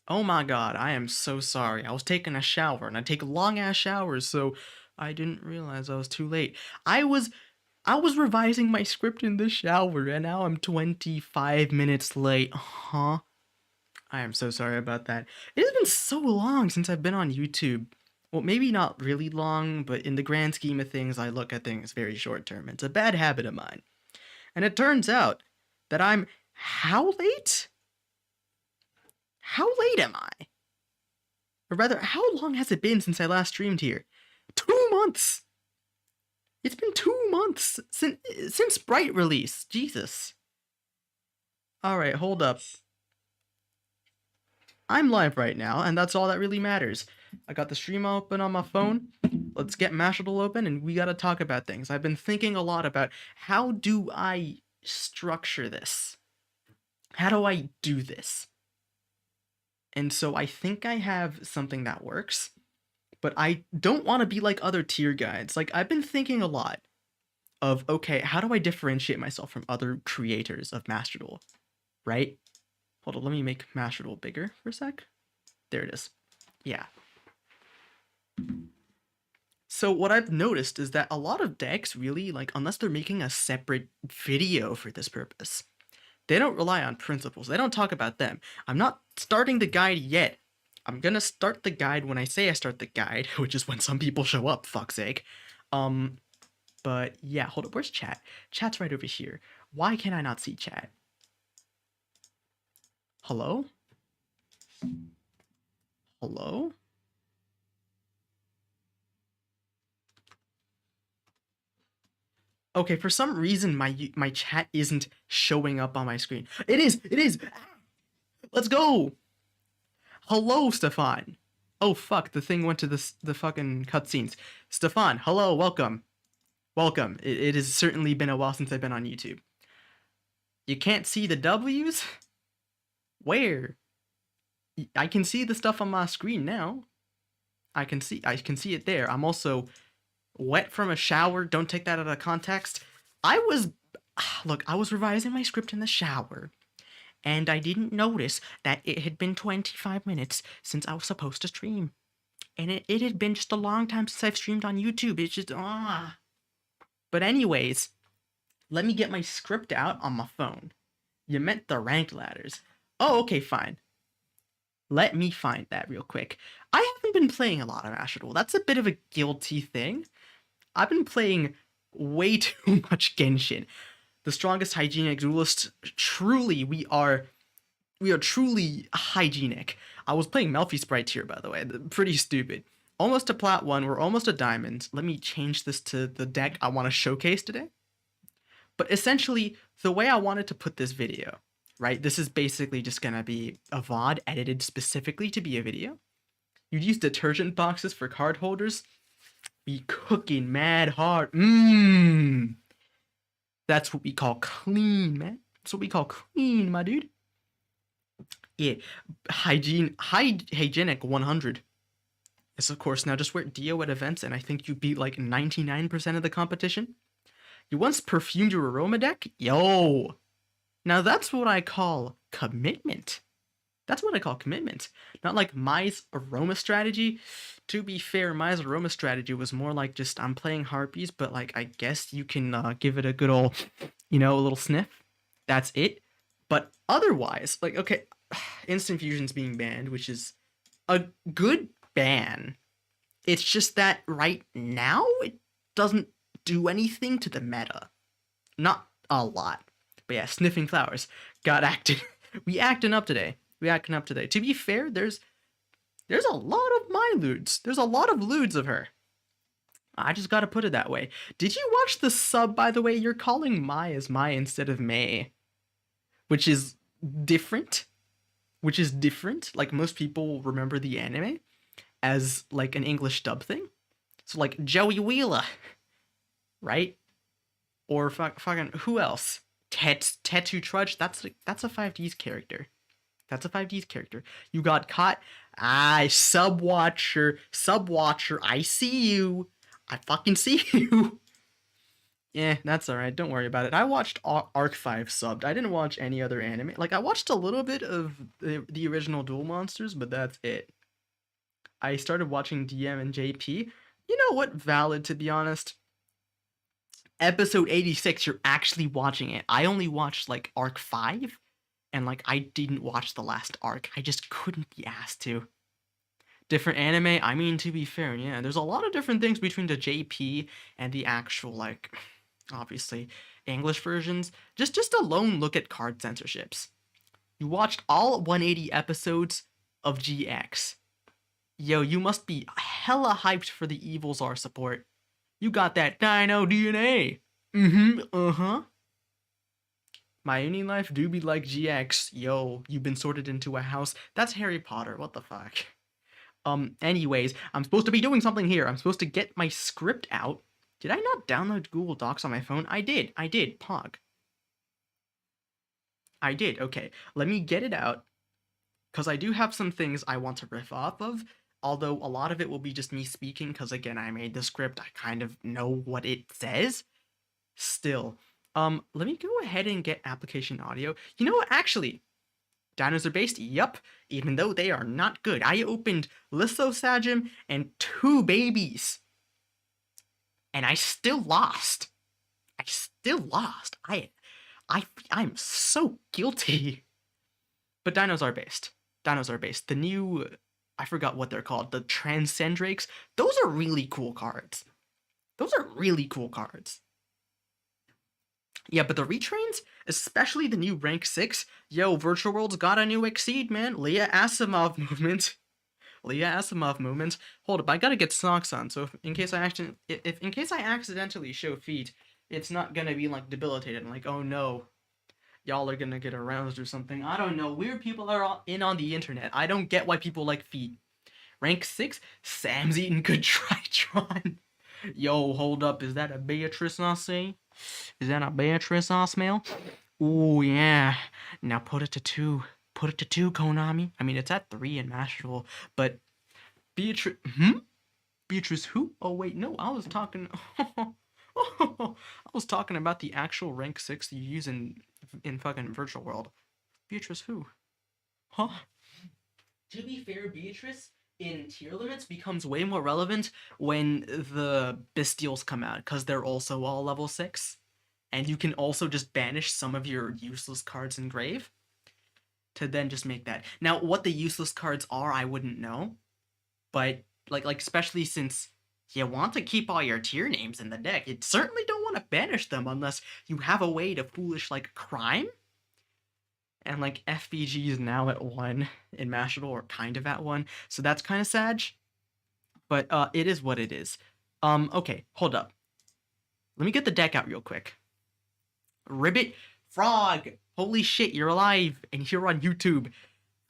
Oh my god, I am so sorry. I was taking a shower and I take long ass showers, so I didn't realize I was too late. I was I was revising my script in the shower and now I'm 25 minutes late. Huh? I am so sorry about that. It has been so long since I've been on YouTube. Well, maybe not really long, but in the grand scheme of things, I look at things very short term. It's a bad habit of mine. And it turns out that I'm how late? How late am I? Or rather, how long has it been since I last streamed here? 2 months! It's been 2 months since Bright release. Jesus. Alright, hold up. I'm live right now, and that's all that really matters. I got the stream open on my phone. Let's get Mashable open, and we gotta talk about things. I've been thinking a lot about how do I structure this? How do I do this? And so I think I have something that works, but I don't want to be like other tier guides. Like, I've been thinking a lot of, okay, how do I differentiate myself from other creators of Master Duel, right? Hold on, let me make Master Duel bigger for a sec. There it is. Yeah. So what I've noticed is that a lot of decks really, like, unless they're making a separate video for this purpose, they don't rely on principles. They don't talk about them. I'm not starting the guide yet. I'm gonna start the guide when I say I start the guide, which is when some people show up, fuck's sake. But yeah, hold up, where's chat? Chat's right over here. Why can I not see chat? Hello? Hello? Okay, for some reason my chat isn't showing up on my screen. It is! It is! Let's go! Hello, Stefan! Oh fuck, the thing went to the fucking cutscenes. Stefan, hello, welcome. Welcome. It has certainly been a while since I've been on YouTube. You can't see the W's? Where? I can see the stuff on my screen now. I can see it there. I'm also wet from a shower. Don't take that out of context. I was revising my script in the shower, and I didn't notice that it had been 25 minutes since I was supposed to stream. And it had been just a long time since I've streamed on YouTube. It's just, But anyways, let me get my script out on my phone. You meant the ranked ladders. Oh, okay, fine. Let me find that real quick. I haven't been playing a lot of Master Duel. That's a bit of a guilty thing. I've been playing way too much Genshin. The strongest hygienic duelist. Truly, we are truly hygienic. I was playing Melfi Sprite here, by the way. Pretty stupid. Almost a Plat 1. We're almost a Diamond. Let me change this to the deck I want to showcase today. But essentially, the way I wanted to put this video, right? This is basically just gonna be a VOD edited specifically to be a video. You'd use detergent boxes for card holders. Be cooking mad hard. That's what we call clean, man. That's what we call clean, my dude. Yeah, hygienic 100. Yes, of course. Now just wear Dio at events, and I think you beat like 99% of the competition. You once perfumed your aroma deck? Yo! Now that's what I call commitment. That's what I call commitment. Not like Mai's aroma strategy. To be fair, Mai's aroma strategy was more like just, I'm playing Harpies, but like, I guess you can give it a good old, a little sniff. That's it. But otherwise, like, okay, Instant Fusion's being banned, which is a good ban. It's just that right now, it doesn't do anything to the meta. Not a lot. But yeah, sniffing flowers. Got acted. We acting up today. To be fair, there's a lot of my lewds. There's a lot of lewds of her. I just gotta put it that way. Did you watch the sub, by the way? You're calling Mai as Mai instead of May. Which is different. Like, most people remember the anime as, like, an English dub thing. So, like, Joey Wheeler. Right? Or fucking, who else? Tattoo Trudge, that's a 5D's character. You got caught. Subwatcher, I see you. I fucking see you. Yeah, that's alright. Don't worry about it. I watched Arc 5 subbed. I didn't watch any other anime. Like, I watched a little bit of the original Duel Monsters, but that's it. I started watching DM and JP. You know what? Valid, to be honest. Episode 86, you're actually watching it. I only watched, like, Arc 5, and, like, I didn't watch the last arc. I just couldn't be asked to. Different anime, I mean, to be fair, yeah, there's a lot of different things between the JP and the actual, like, obviously, English versions. Just a lone look at card censorships. You watched all 180 episodes of GX. Yo, you must be hella hyped for the Evil Czar support. You got that Dino DNA. Uh-huh. My uni life do be like GX. Yo, you've been sorted into a house. That's Harry Potter. What the fuck? Anyways, I'm supposed to be doing something here. I'm supposed to get my script out. Did I not download Google Docs on my phone? I did. Pog. I did. Okay, let me get it out. Because I do have some things I want to riff off of. Although a lot of it will be just me speaking. Because again, I made the script. I kind of know what it says. Still. Let me go ahead and get application audio. You know what? Actually, dinos are based? Yup. Even though they are not good. I opened Lithosagim and 2 babies. And I still lost. I'm so guilty. But dinos are based. The new, I forgot what they're called, the Transcendrakes. Those are really cool cards. Yeah, but the retrains, especially the new rank 6, yo, Virtual World's got a new Exceed, man. Leah Asimov movement. Hold up, I gotta get socks on, so if in case I accidentally show feet, it's not gonna be like debilitated, like, oh no, y'all are gonna get aroused or something. I don't know. Weird people are all in on the internet. I don't get why people like feet. Rank 6, Sam's eating good Tritron. Yo, hold up, is that a Beatrice I see? Is that a Beatrice I smell? Ooh, yeah. Now put it to 2. Konami. I mean, it's at 3 in Master Duel, but Beatrice... Beatrice who? Oh, wait, no, I was talking... I was talking about the actual rank 6 you use in fucking Virtual World. Beatrice who? Huh? To be fair, Beatrice in tearlaments becomes way more relevant when the Bestials come out, because they're also all level 6. And you can also just banish some of your useless cards in grave to then just make that. Now, what the useless cards are, I wouldn't know. But, like especially since you want to keep all your tier names in the deck, you certainly don't want to banish them unless you have a way to foolish, like, crime. And, like, FBG is now at 1 in Master Duel, or kind of at 1, so that's kind of sad. But, it is what it is. Okay, hold up. Let me get the deck out real quick. Ribbit Frog! Holy shit, you're alive, and here on YouTube.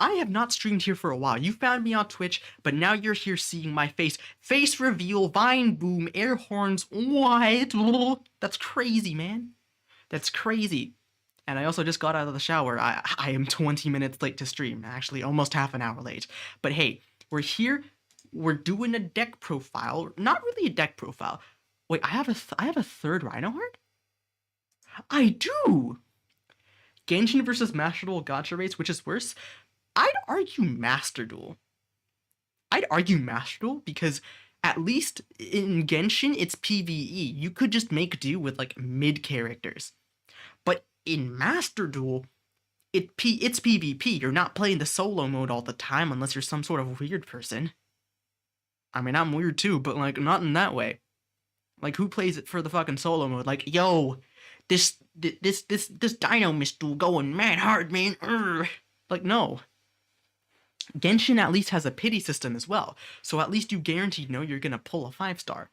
I have not streamed here for a while. You found me on Twitch, but now you're here seeing my face. Face reveal, vine boom, air horns, what? That's crazy, man. That's crazy. And I also just got out of the shower. I am 20 minutes late to stream. Actually, almost half an hour late. But hey, we're here. We're doing a deck profile. Not really a deck profile. Wait, I have a third Rhinoheart? I do! Genshin versus Master Duel gacha rates, which is worse? I'd argue Master Duel. Because at least in Genshin, it's PvE. You could just make do with, like, mid characters. But in Master Duel, it's PvP. You're not playing the solo mode all the time unless you're some sort of weird person. I mean, I'm weird too, but, like, not in that way. Like, who plays it for the fucking solo mode? Like, yo, this Dino Mist going mad hard, man. Urgh. Like, no. Genshin at least has a pity system as well, so at least you guaranteed know you're gonna pull a 5-star.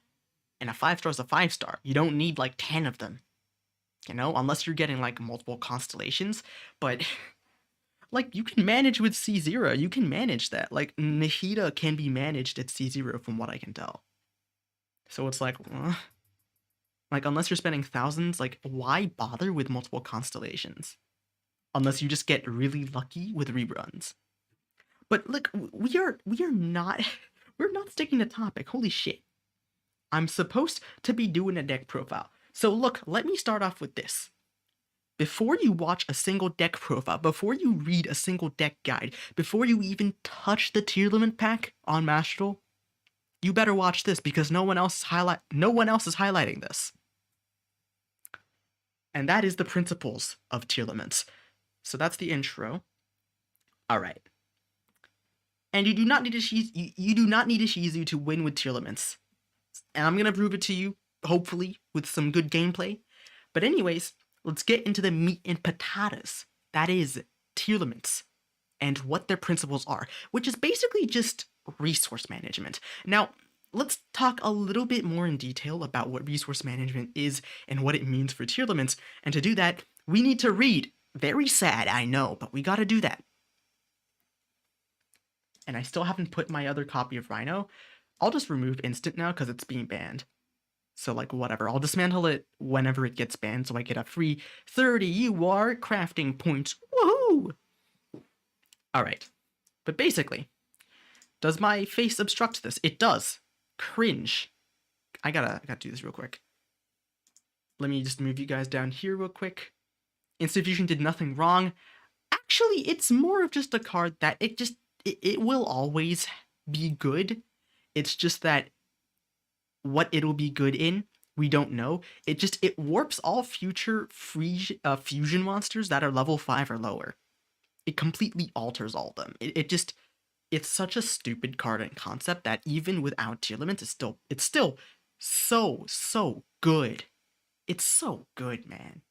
And a 5-star is a 5-star. You don't need, like, 10 of them. You know, unless you're getting, like, multiple constellations. But, like, you can manage with C0. You can manage that. Like, Nahida can be managed at C0 from what I can tell. So it's like, like, unless you're spending thousands, like, why bother with multiple constellations? Unless you just get really lucky with reruns. But look, we're not sticking to topic. Holy shit. I'm supposed to be doing a deck profile. So look, let me start off with this. Before you watch a single deck profile, before you read a single deck guide, before you even touch the tearlament pack on Master Duel, you better watch this because no one else is highlighting this. And that is the principles of tearlaments. So that's the intro. All right. And you do not need a Shizu to win with tearlaments. And I'm gonna prove it to you, hopefully, with some good gameplay. But anyways, let's get into the meat and potatoes. That is tearlaments and what their principles are, which is basically just resource management. Now, let's talk a little bit more in detail about what resource management is and what it means for tearlaments. And to do that, we need to read. Very sad, I know, but we gotta do that. And I still haven't put my other copy of Rhino. I'll just remove instant now because it's being banned. So like whatever, I'll dismantle it whenever it gets banned so I get a free 30 UR crafting points. Woohoo! Alright, but basically, does my face obstruct this? It does. Cringe. I gotta do this real quick. Let me just move you guys down here real quick. Instant Fusion did nothing wrong. Actually, it's more of just a card that it will always be good. It's just that what it'll be good in, we don't know. It warps all future fusion monsters that are level 5 or lower. It completely alters all of them. It's such a stupid card and concept that even without tearlaments, it's still so good. It's so good, man.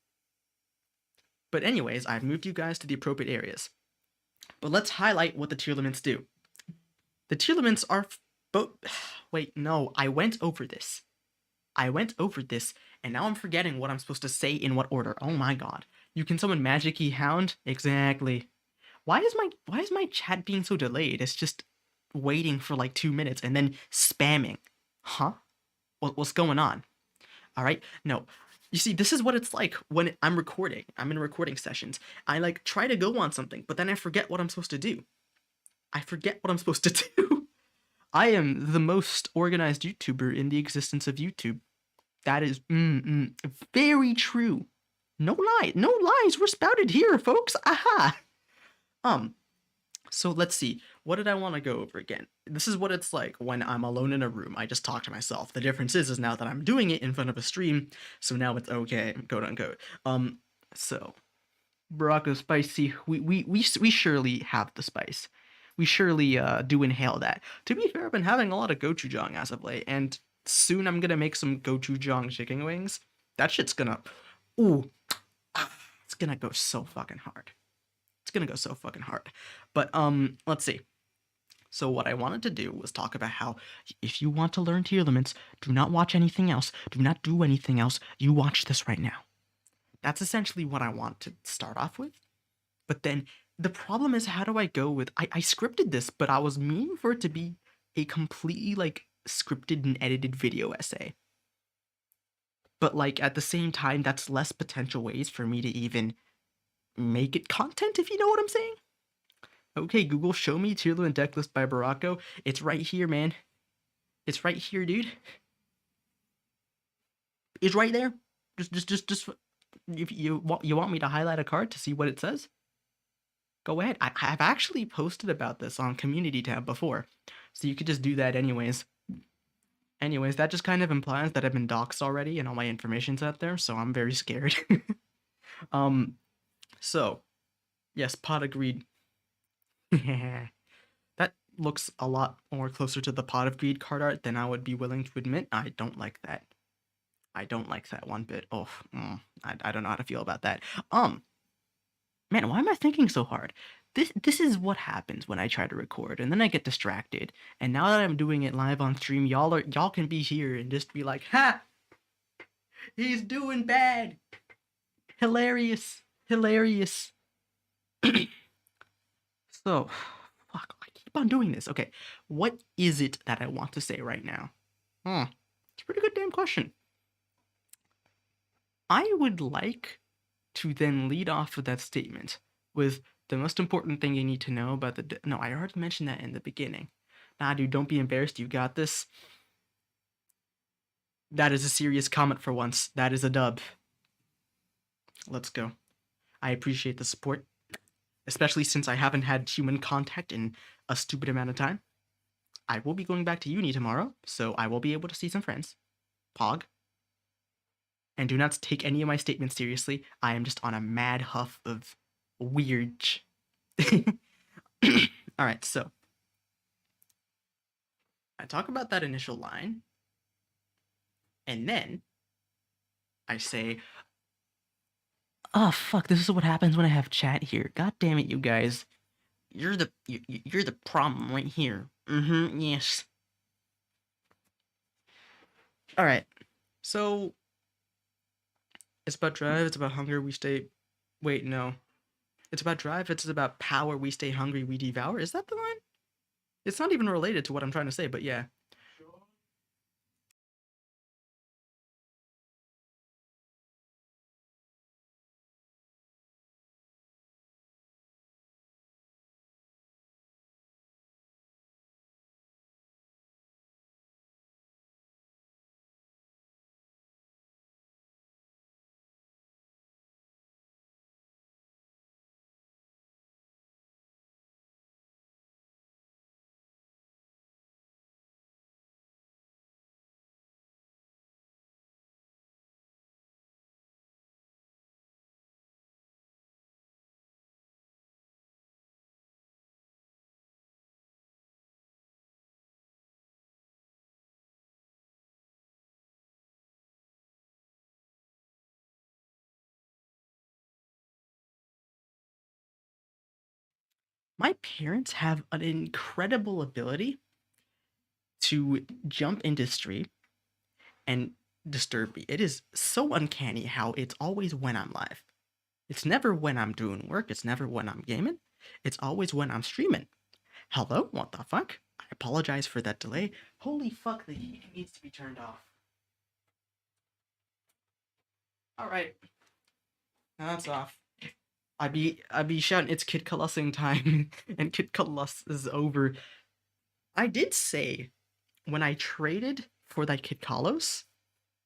But anyways, I've moved you guys to the appropriate areas. But let's highlight what the tearlaments do. The tearlaments are wait, no, I went over this, and now I'm forgetting what I'm supposed to say in what order. Oh my god. You can summon Magic Key Hound? Exactly. Why is my chat being so delayed? It's just waiting for like 2 minutes and then spamming. Huh? What's going on? Alright, no. You see, this is what it's like when I'm recording. I'm in recording sessions. I like try to go on something, but then I forget what I'm supposed to do. I am the most organized YouTuber in the existence of YouTube. That is very true. No lies were spouted here, folks. Aha. So let's see. What did I want to go over again? This is what it's like when I'm alone in a room. I just talk to myself. The difference is now that I'm doing it in front of a stream, so now it's okay, quote unquote. So Burakko spicy. We surely have the spice. We surely do inhale that. To be fair, I've been having a lot of gochujang as of late, and soon I'm gonna make some gochujang chicken wings. That shit's gonna, it's gonna go so fucking hard. But let's see. So what I wanted to do was talk about how if you want to learn tearlaments, do not watch anything else. Do not do anything else. You watch this right now. That's essentially what I want to start off with. But then the problem is, how do I go with... I scripted this, but I was meaning for it to be a completely, like, scripted and edited video essay. But, like, at the same time, that's less potential ways for me to even make it content, if you know what I'm saying. Okay, Google, show me Tearlament deck list by Burakko. It's right here, man. It's right here, dude. It's right there. Just... If you want me to highlight a card to see what it says, go ahead. I've actually posted about this on community tab before, so you could just do that anyways. Anyways, that just kind of implies that I've been doxxed already and all my information's out there, so I'm very scared. So, yes, Pot of Greed. That looks a lot more closer to the Pot of Greed card art than I would be willing to admit. I don't like that. I don't like that one bit. Oh, I don't know how to feel about that. Man, why am I thinking so hard? This is what happens when I try to record, and then I get distracted. And now that I'm doing it live on stream, y'all can be here and just be like, ha! He's doing bad! Hilarious. Hilarious. So, fuck, I keep on doing this. Okay, what is it that I want to say right now? It's a pretty good damn question. I would like to then lead off with that statement with the most important thing you need to know about the... No, I already mentioned that in the beginning. Nah, dude, don't be embarrassed. You got this. That is a serious comment for once. That is a dub. Let's go. I appreciate the support, especially since I haven't had human contact in a stupid amount of time. I will be going back to uni tomorrow, so I will be able to see some friends. Pog. And do not take any of my statements seriously. I am just on a mad huff of weird. Alright, so. I talk about that initial line. And then I say, oh fuck, this is what happens when I have chat here. God damn it, you guys. You're the problem right here. Yes. Alright. So it's about drive, it's about hunger, we stay. Wait, no. It's about drive, it's about power, we stay hungry, we devour. Is that the line? It's not even related to what I'm trying to say, but yeah. My parents have an incredible ability to jump into stream and disturb me. It is so uncanny how it's always when I'm live. It's never when I'm doing work, it's never when I'm gaming. It's always when I'm streaming. Hello? What the fuck? I apologize for that delay. Holy fuck, the heat needs to be turned off. Alright. Now that's off. I be shouting it's Kid Colussing time, and Kid Coluss is over. I did say when I traded for that Kid Kalos,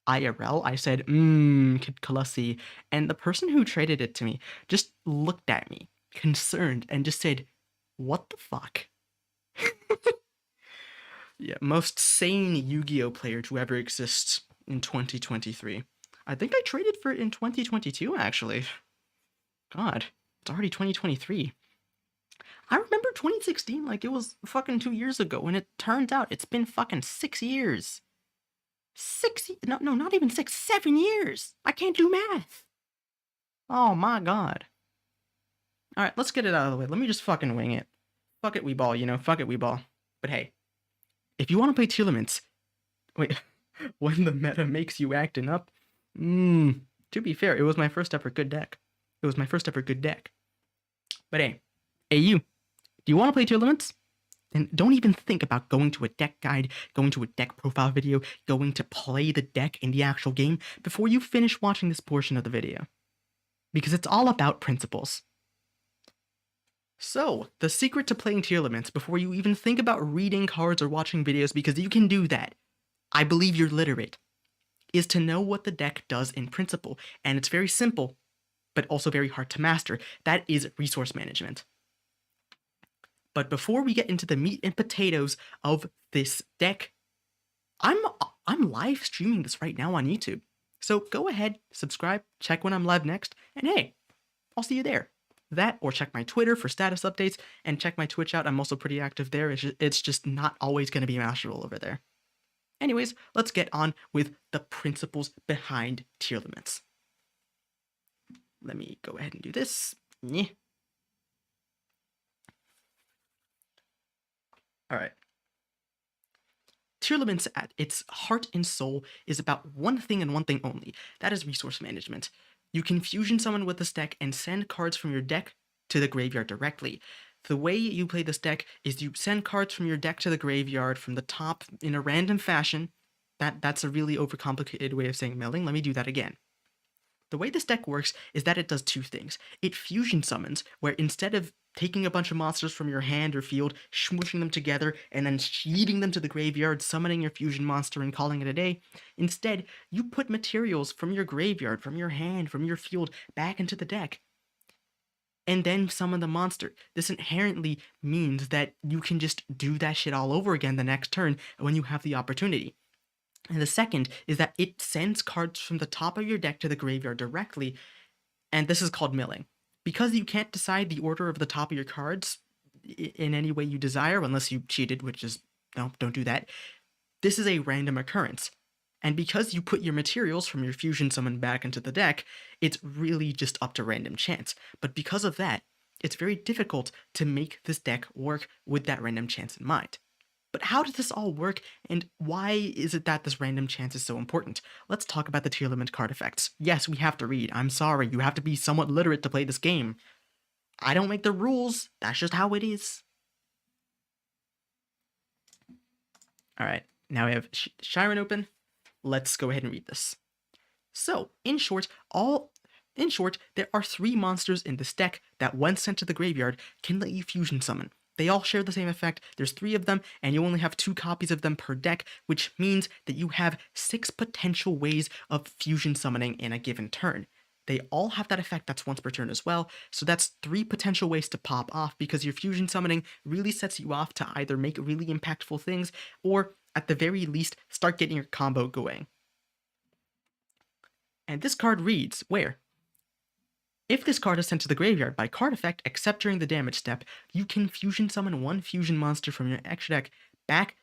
IRL, I said, Kid Kalussi, and the person who traded it to me just looked at me, concerned, and just said, what the fuck? Yeah, most sane Yu-Gi-Oh player to ever exist in 2023. I think I traded for it in 2022, actually. God, it's already 2023. I remember 2016 like it was fucking 2 years ago, and it turns out it's been fucking 6 years. No, not even 6, 7 years. I can't do math. Oh my god. Alright, let's get it out of the way. Let me just fucking wing it. Fuck it, we ball, you know? Fuck it, we ball. But hey, if you want to play tearlaments, wait, when the meta makes you acting up, to be fair, it was my first ever good deck. But hey, you, do you want to play tearlaments? And don't even think about going to a deck guide, going to a deck profile video, going to play the deck in the actual game before you finish watching this portion of the video. Because it's all about principles. So, the secret to playing tearlaments before you even think about reading cards or watching videos, because you can do that, I believe you're literate, is to know what the deck does in principle. And it's very simple, but also very hard to master. That is resource management. But before we get into the meat and potatoes of this deck, I'm live streaming this right now on YouTube. So go ahead, subscribe, check when I'm live next, and hey, I'll see you there. That, or check my Twitter for status updates, and check my Twitch out. I'm also pretty active there. It's just not always going to be masterable over there. Anyways, let's get on with the principles behind tearlaments. Let me go ahead and do this. Alright. Tearlaments at its heart and soul is about one thing and one thing only. That is resource management. You can fusion summon with this deck and send cards from your deck to the graveyard directly. The way you play this deck is you send cards from your deck to the graveyard from the top in a random fashion. That's a really overcomplicated way of saying milling. Let me do that again. The way this deck works is that it does two things. It fusion summons, where instead of taking a bunch of monsters from your hand or field, smooshing them together, and then yeeting them to the graveyard, summoning your fusion monster and calling it a day. Instead, you put materials from your graveyard, from your hand, from your field, back into the deck, and then summon the monster. This inherently means that you can just do that shit all over again the next turn when you have the opportunity. And the second is that it sends cards from the top of your deck to the graveyard directly, and this is called milling. Because you can't decide the order of the top of your cards in any way you desire, unless you cheated, which is, no, don't do that. This is a random occurrence. And because you put your materials from your fusion summon back into the deck, it's really just up to random chance. But because of that, it's very difficult to make this deck work with that random chance in mind. But how does this all work, and why is it that this random chance is so important? Let's talk about the tearlament card effects. Yes, we have to read. I'm sorry, you have to be somewhat literate to play this game. I don't make the rules. That's just how it is. Alright, now we have Shiren open. Let's go ahead and read this. So, in short, there are 3 monsters in this deck that, when sent to the graveyard, can let you fusion summon. They all share the same effect. There's 3 of them, and you only have 2 copies of them per deck, which means that you have 6 potential ways of fusion summoning in a given turn. They all have that effect that's once per turn as well, so that's 3 potential ways to pop off, because your fusion summoning really sets you off to either make really impactful things, or at the very least, start getting your combo going. And this card reads, where? If this card is sent to the graveyard by card effect, except during the damage step, you can fusion summon 1 fusion monster from your extra deck back.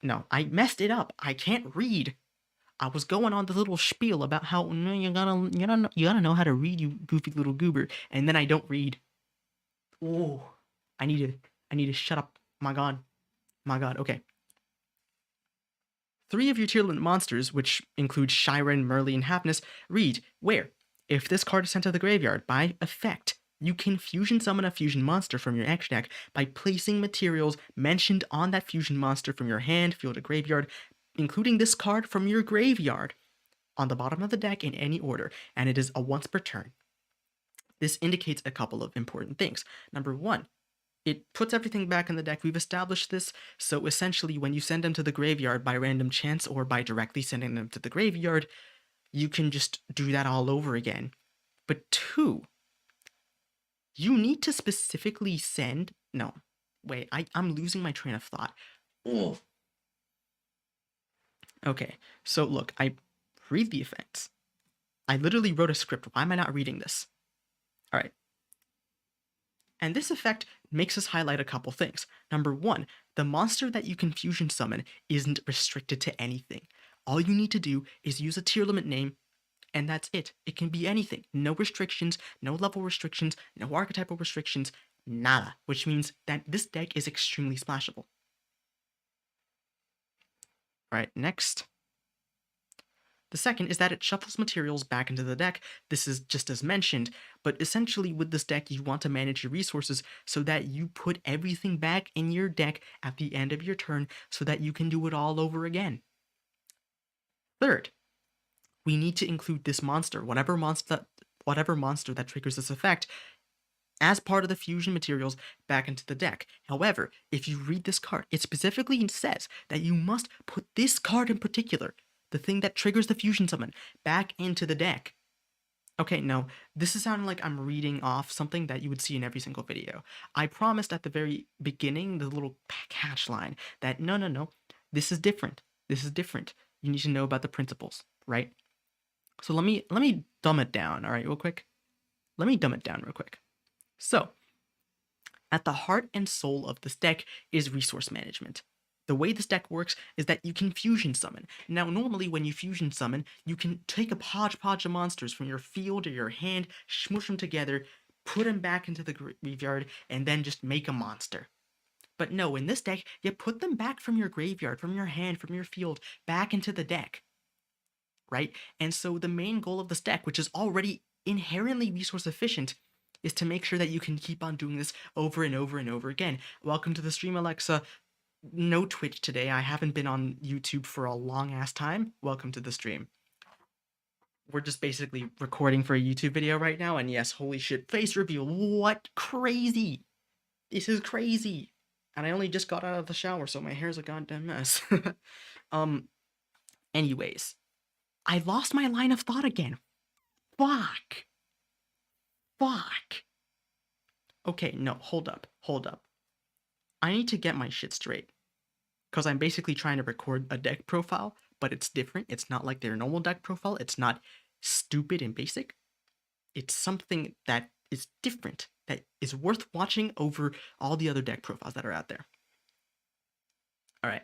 No, I messed it up. I can't read. I was going on the little spiel about how you gotta know how to read, you goofy little goober, and then I don't read. Oh, I need to shut up. My God, okay. 3 of your tearlament monsters, which include Shiren, Merly, and Happiness, read, where? If this card is sent to the graveyard by effect, you can fusion summon a fusion monster from your extra deck by placing materials mentioned on that fusion monster from your hand, field, or graveyard, including this card from your graveyard, on the bottom of the deck in any order, and it is a once per turn. This indicates a couple of important things. Number 1, it puts everything back in the deck. We've established this, so essentially when you send them to the graveyard by random chance or by directly sending them to the graveyard, you can just do that all over again. But 2, you need to specifically send... No, wait, I'm losing my train of thought. Oh. Okay, so look, I read the effects. I literally wrote a script. Why am I not reading this? Alright. And this effect makes us highlight a couple things. Number 1, the monster that you can fusion summon isn't restricted to anything. All you need to do is use a tearlament name, and that's it. It can be anything. No restrictions, no level restrictions, no archetypal restrictions, nada. Which means that this deck is extremely splashable. Alright, next. The second is that it shuffles materials back into the deck. This is just as mentioned, but essentially with this deck you want to manage your resources so that you put everything back in your deck at the end of your turn so that you can do it all over again. Third, we need to include this monster, whatever monster that triggers this effect, as part of the fusion materials back into the deck. However, if you read this card, it specifically says that you must put this card in particular, the thing that triggers the fusion summon, back into the deck. Okay, no, this is sounding like I'm reading off something that you would see in every single video. I promised at the very beginning, the little catch line, that no, this is different. This is different. You need to know about the principles, right? So let me dumb it down, all right, real quick. Let me dumb it down real quick. So, at the heart and soul of this deck is resource management. The way this deck works is that you can fusion summon. Now, normally when you fusion summon, you can take a hodgepodge of monsters from your field or your hand, smoosh them together, put them back into the graveyard, and then just make a monster. But no, in this deck, you put them back from your graveyard, from your hand, from your field, back into the deck. Right? And so the main goal of this deck, which is already inherently resource efficient, is to make sure that you can keep on doing this over and over and over again. Welcome to the stream, Alexa. No Twitch today. I haven't been on YouTube for a long ass time. Welcome to the stream. We're just basically recording for a YouTube video right now, and yes, holy shit, face reveal. What? Crazy. This is crazy. And I only just got out of the shower, so my hair's a goddamn mess. um, anyways, I lost my line of thought again. Fuck. Fuck. Okay, no, hold up. I need to get my shit straight. Because I'm basically trying to record a deck profile, but it's different. It's not like their normal deck profile. It's not stupid and basic. It's something that is different, that is worth watching over all the other deck profiles that are out there. All right.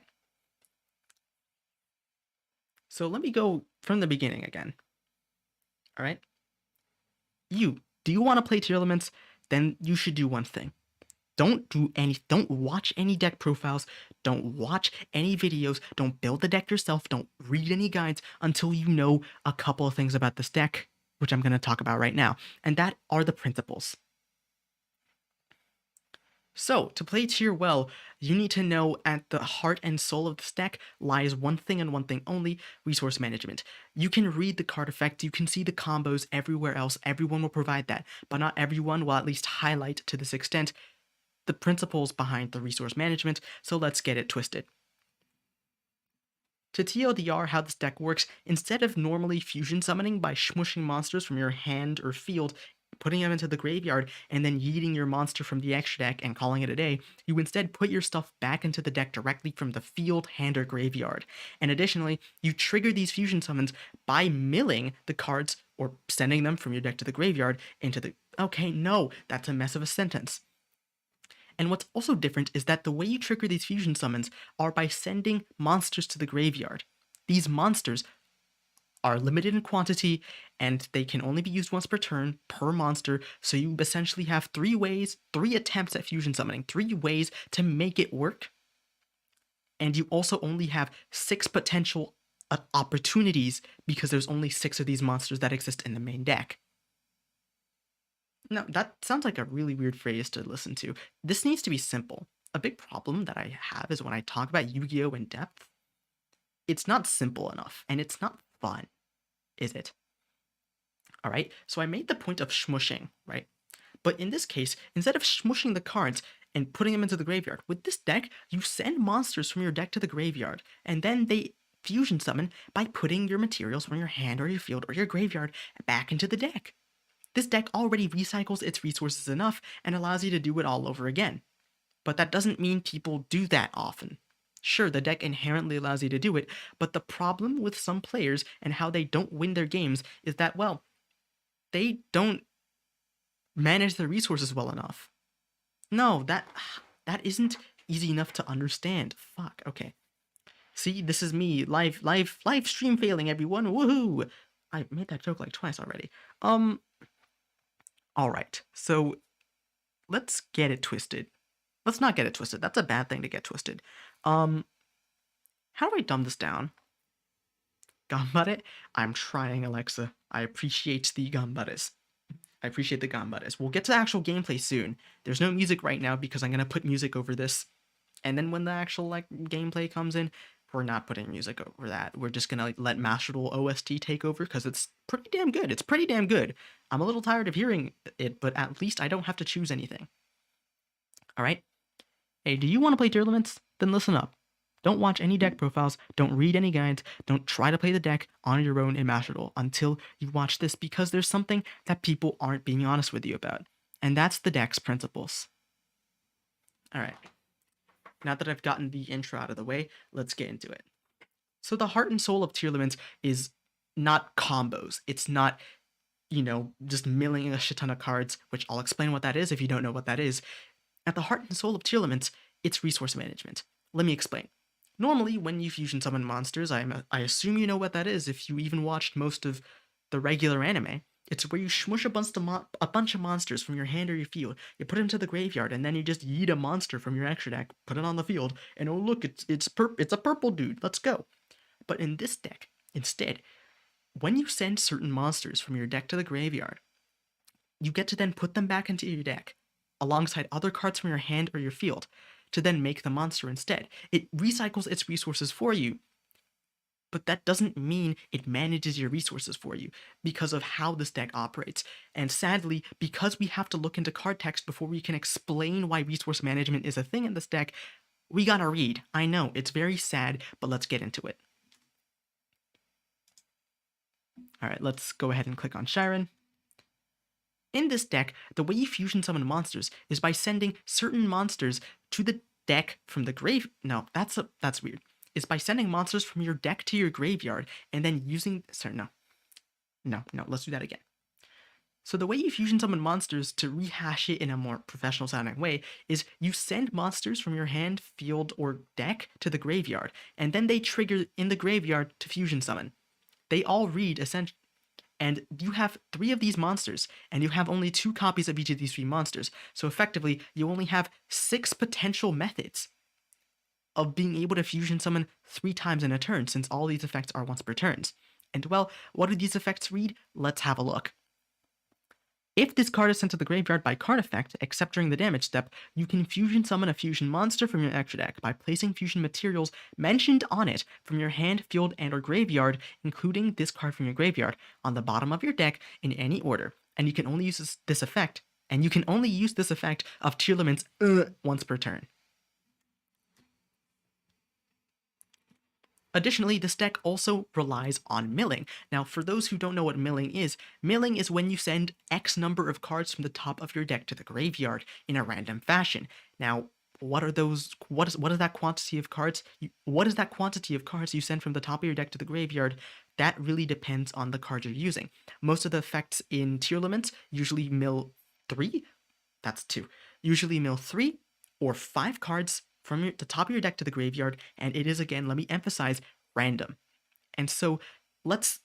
So let me go from the beginning again. All right. Do you want to play tearlaments? Then you should do one thing. Don't watch any deck profiles, don't watch any videos, don't build the deck yourself, don't read any guides until you know a couple of things about this deck, which I'm going to talk about right now, and that are the principles. So, to play tier well, you need to know at the heart and soul of this deck lies one thing and one thing only: resource management. You can read the card effects, you can see the combos everywhere else, everyone will provide that, but not everyone will at least highlight to this extent the principles behind the resource management, so let's get it twisted. To TLDR how this deck works, instead of normally fusion summoning by smushing monsters from your hand or field, putting them into the graveyard, and then yeeting your monster from the extra deck and calling it a day, you instead put your stuff back into the deck directly from the field, hand, or graveyard. And additionally, you trigger these fusion summons by milling the cards or sending them from your deck to the graveyard into the... Okay, no, that's a mess of a sentence. And what's also different is that the way you trigger these fusion summons are by sending monsters to the graveyard. These monsters are limited in quantity, and they can only be used once per turn, per monster, so you essentially have 3 attempts at fusion summoning, 3 ways to make it work. And you also only have 6 potential opportunities because there's only 6 of these monsters that exist in the main deck. No, that sounds like a really weird phrase to listen to. This needs to be simple. A big problem that I have is when I talk about Yu-Gi-Oh! In depth, it's not simple enough, and it's not fun, is it? Alright, so I made the point of smushing, right? But in this case, instead of smushing the cards and putting them into the graveyard, with this deck, you send monsters from your deck to the graveyard, and then they fusion summon by putting your materials from your hand or your field or your graveyard back into the deck. This deck already recycles its resources enough and allows you to do it all over again. But that doesn't mean people do that often. Sure, the deck inherently allows you to do it, but the problem with some players and how they don't win their games is that, well, they don't manage their resources well enough. No, that isn't easy enough to understand. Fuck, okay. See, this is me, live stream failing, everyone, woohoo! I made that joke like twice already. Alright, so let's get it twisted. Let's not get it twisted. That's a bad thing to get twisted. How do I dumb this down? Ganbare? I'm trying, Alexa. I appreciate the ganbares. I appreciate the ganbares. We'll get to the actual gameplay soon. There's no music right now because I'm going to put music over this. And then when the actual gameplay comes in, we're not putting music over that. We're just gonna let Master Duel OST take over because it's pretty damn good. It's pretty damn good. I'm a little tired of hearing it, but at least I don't have to choose anything. Alright? Hey, do you want to play tearlaments? Then listen up. Don't watch any deck profiles, don't read any guides, don't try to play the deck on your own in Master Duel until you watch this, because there's something that people aren't being honest with you about. And that's the deck's principles. Alright. Now that I've gotten the intro out of the way, let's get into it. So the heart and soul of tearlaments is not combos. It's not, just milling a shit ton of cards, which I'll explain what that is if you don't know what that is. At the heart and soul of tearlaments, it's resource management. Let me explain. Normally, when you fusion summon monsters, I assume you know what that is if you even watched most of the regular anime. It's where you smush a bunch of monsters from your hand or your field, you put them to the graveyard, and then you just yeet a monster from your extra deck, put it on the field, and oh look, it's a purple dude, let's go. But in this deck, instead, when you send certain monsters from your deck to the graveyard, you get to then put them back into your deck, alongside other cards from your hand or your field, to then make the monster instead. It recycles its resources for you, but that doesn't mean it manages your resources for you because of how this deck operates. And sadly, because we have to look into card text before we can explain why resource management is a thing in this deck, we gotta read. I know, it's very sad, but let's get into it. Alright, let's go ahead and click on Shiren. In this deck, the way you fusion summon monsters is by sending certain monsters to the deck from the grave. No, that's weird. Is by sending monsters from your deck to your graveyard and then using. Sorry, no. Let's do that again. So the way you fusion summon monsters, to rehash it in a more professional sounding way, is you send monsters from your hand, field, or deck to the graveyard, and then they trigger in the graveyard to fusion summon. They all read essentially. And you have 3 of these monsters, and you have only 2 copies of each of these 3 monsters. So effectively, you only have 6 potential methods of being able to fusion summon 3 times in a turn, since all these effects are once per turns. And well, what do these effects read? Let's have a look. If this card is sent to the graveyard by card effect, except during the damage step, you can fusion summon a fusion monster from your extra deck by placing fusion materials mentioned on it from your hand, field, and or graveyard, including this card from your graveyard, on the bottom of your deck in any order. And you can only use this effect, of tearlaments once per turn. Additionally, this deck also relies on milling. Now, for those who don't know what milling is when you send X number of cards from the top of your deck to the graveyard in a random fashion. Now, what is that quantity of cards? What is that quantity of cards you send from the top of your deck to the graveyard? That really depends on the card you're using. Most of the effects in tearlaments usually mill 3. That's 2. Usually mill 3 or 5 cards from the top of your deck to the graveyard, and it is, again, let me emphasize, random. And so let's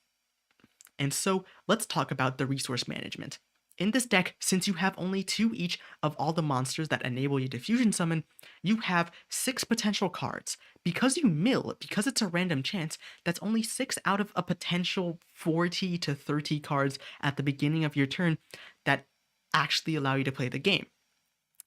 talk about the resource management. In this deck, since you have only 2 each of all the monsters that enable you to fusion summon, you have 6 potential cards. Because it's a random chance, that's only 6 out of a potential 40 to 30 cards at the beginning of your turn that actually allow you to play the game.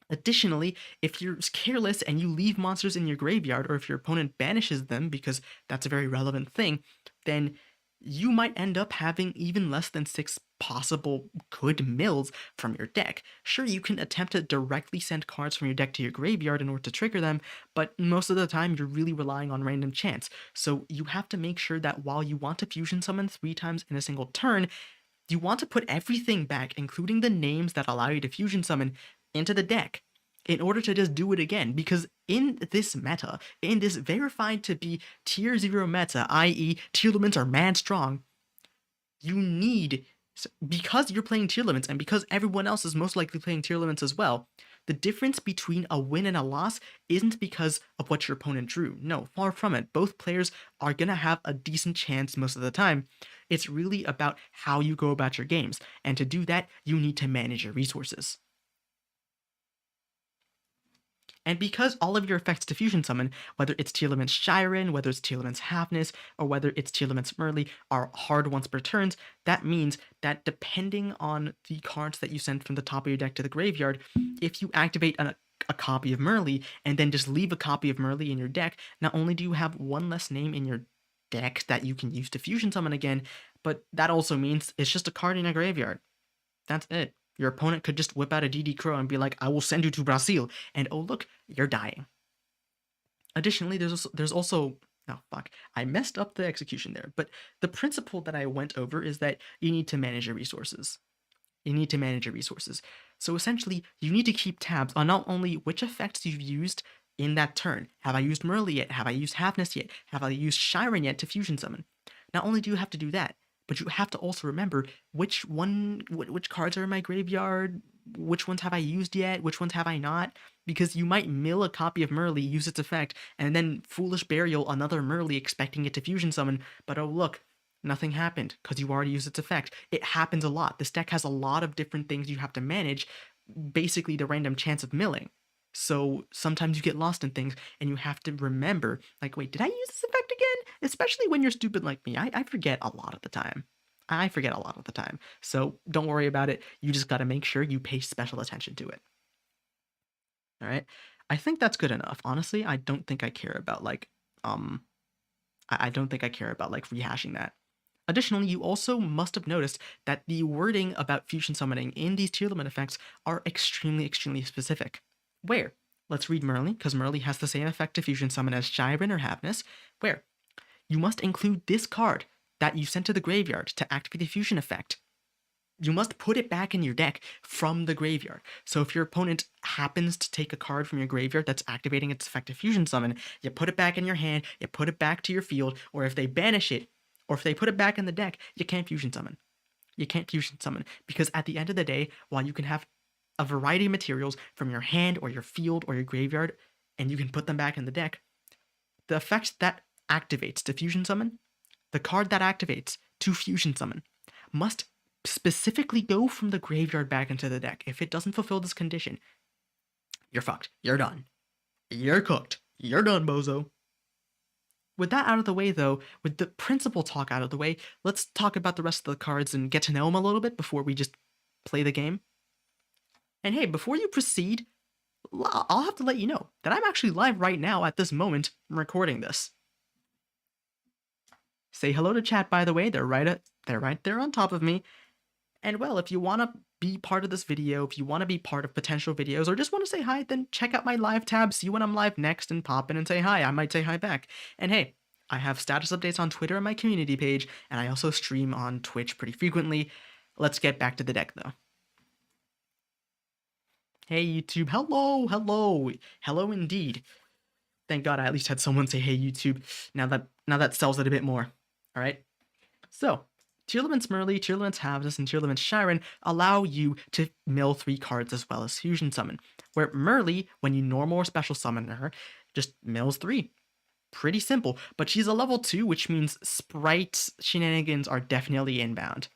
Additionally, if you're careless and you leave monsters in your graveyard, or if your opponent banishes them, because that's a very relevant thing, then you might end up having even less than 6 possible good mills from your deck. Sure, you can attempt to directly send cards from your deck to your graveyard in order to trigger them, but most of the time you're really relying on random chance. So you have to make sure that while you want to fusion summon 3 times in a single turn, you want to put everything back, including the names that allow you to fusion summon, into the deck in order to just do it again. Because in this meta, in this verified to be tier 0 meta, i.e. tearlaments are mad strong, you need, because you're playing tearlaments and because everyone else is most likely playing tearlaments as well, the difference between a win and a loss isn't because of what your opponent drew. No, far from it. Both players are going to have a decent chance most of the time. It's really about how you go about your games. And to do that, you need to manage your resources. And because all of your effects to fusion summon, whether it's Tearlament's Shiren, whether it's Tearlament's Halfness, or whether it's Tearlament's Merly, are hard once per turns, that means that depending on the cards that you send from the top of your deck to the graveyard, if you activate a copy of Merly and then just leave a copy of Merly in your deck, not only do you have 1 less name in your deck that you can use to fusion summon again, but that also means it's just a card in your graveyard. That's it. Your opponent could just whip out a DD Crow and be like, I will send you to Brazil, and oh look, you're dying. Additionally, there's also oh fuck, I messed up the execution there, but the principle that I went over is that you need to manage your resources. So essentially, you need to keep tabs on not only which effects you've used in that turn. Have I used Merly yet? Have I used Halfness yet? Have I used Shiren yet to fusion summon? Not only do you have to do that, but you have to also remember which cards are in my graveyard, which ones have I used yet, which ones have I not, because you might mill a copy of Merly, use its effect, and then Foolish Burial another Merly expecting it to fusion summon, but oh look, nothing happened, because you already used its effect. It happens a lot. This deck has a lot of different things you have to manage, basically the random chance of milling. So sometimes you get lost in things, and you have to remember, like, wait, did I use this effect again? Especially when you're stupid like me. I forget a lot of the time. So don't worry about it. You just got to make sure you pay special attention to it. All right. I think that's good enough. Honestly, I don't think I care about, like, I don't think I care about like rehashing that. Additionally, you also must have noticed that the wording about fusion summoning in these tearlament effects are extremely specific. Where? Let's read Merly, because Merly has the same effect to fusion summon as Shiren or Happiness, where you must include this card that you sent to the graveyard to activate the fusion effect. You must put it back in your deck from the graveyard. So if your opponent happens to take a card from your graveyard that's activating its effective fusion summon, you put it back in your hand, you put it back to your field, or if they banish it, or if they put it back in the deck, you can't fusion summon. You can't fusion summon, because at the end of the day, while you can have a variety of materials from your hand or your field or your graveyard, and you can put them back in the deck, the effect that activates to fusion summon, the card that activates to fusion summon, must specifically go from the graveyard back into the deck. If it doesn't fulfill this condition, you're fucked. You're done. You're cooked. You're done, bozo. With that out of the way, though, with the principal talk out of the way, let's talk about the rest of the cards and get to know them a little bit before we just play the game. And hey, before you proceed, I'll have to let you know that I'm actually live right now at this moment recording this. Say hello to chat, by the way. They're right there on top of me. And well, if you want to be part of this video, if you want to be part of potential videos, or just want to say hi, then check out my live tab, see when I'm live next, and pop in and say hi. I might say hi back. And hey, I have status updates on Twitter and my community page, and I also stream on Twitch pretty frequently. Let's get back to the deck, though. Hey, YouTube. Hello indeed. Thank God I at least had someone say, hey, YouTube. Now that sells it a bit more. All right. So, Tearlament's Merly, Tearlament's Happiness, and Tearlament's Shiren allow you to mill 3 cards as well as fusion summon, where Merly, when you normal or special summon her, just mills 3. Pretty simple, but she's a level 2, which means sprite shenanigans are definitely inbound.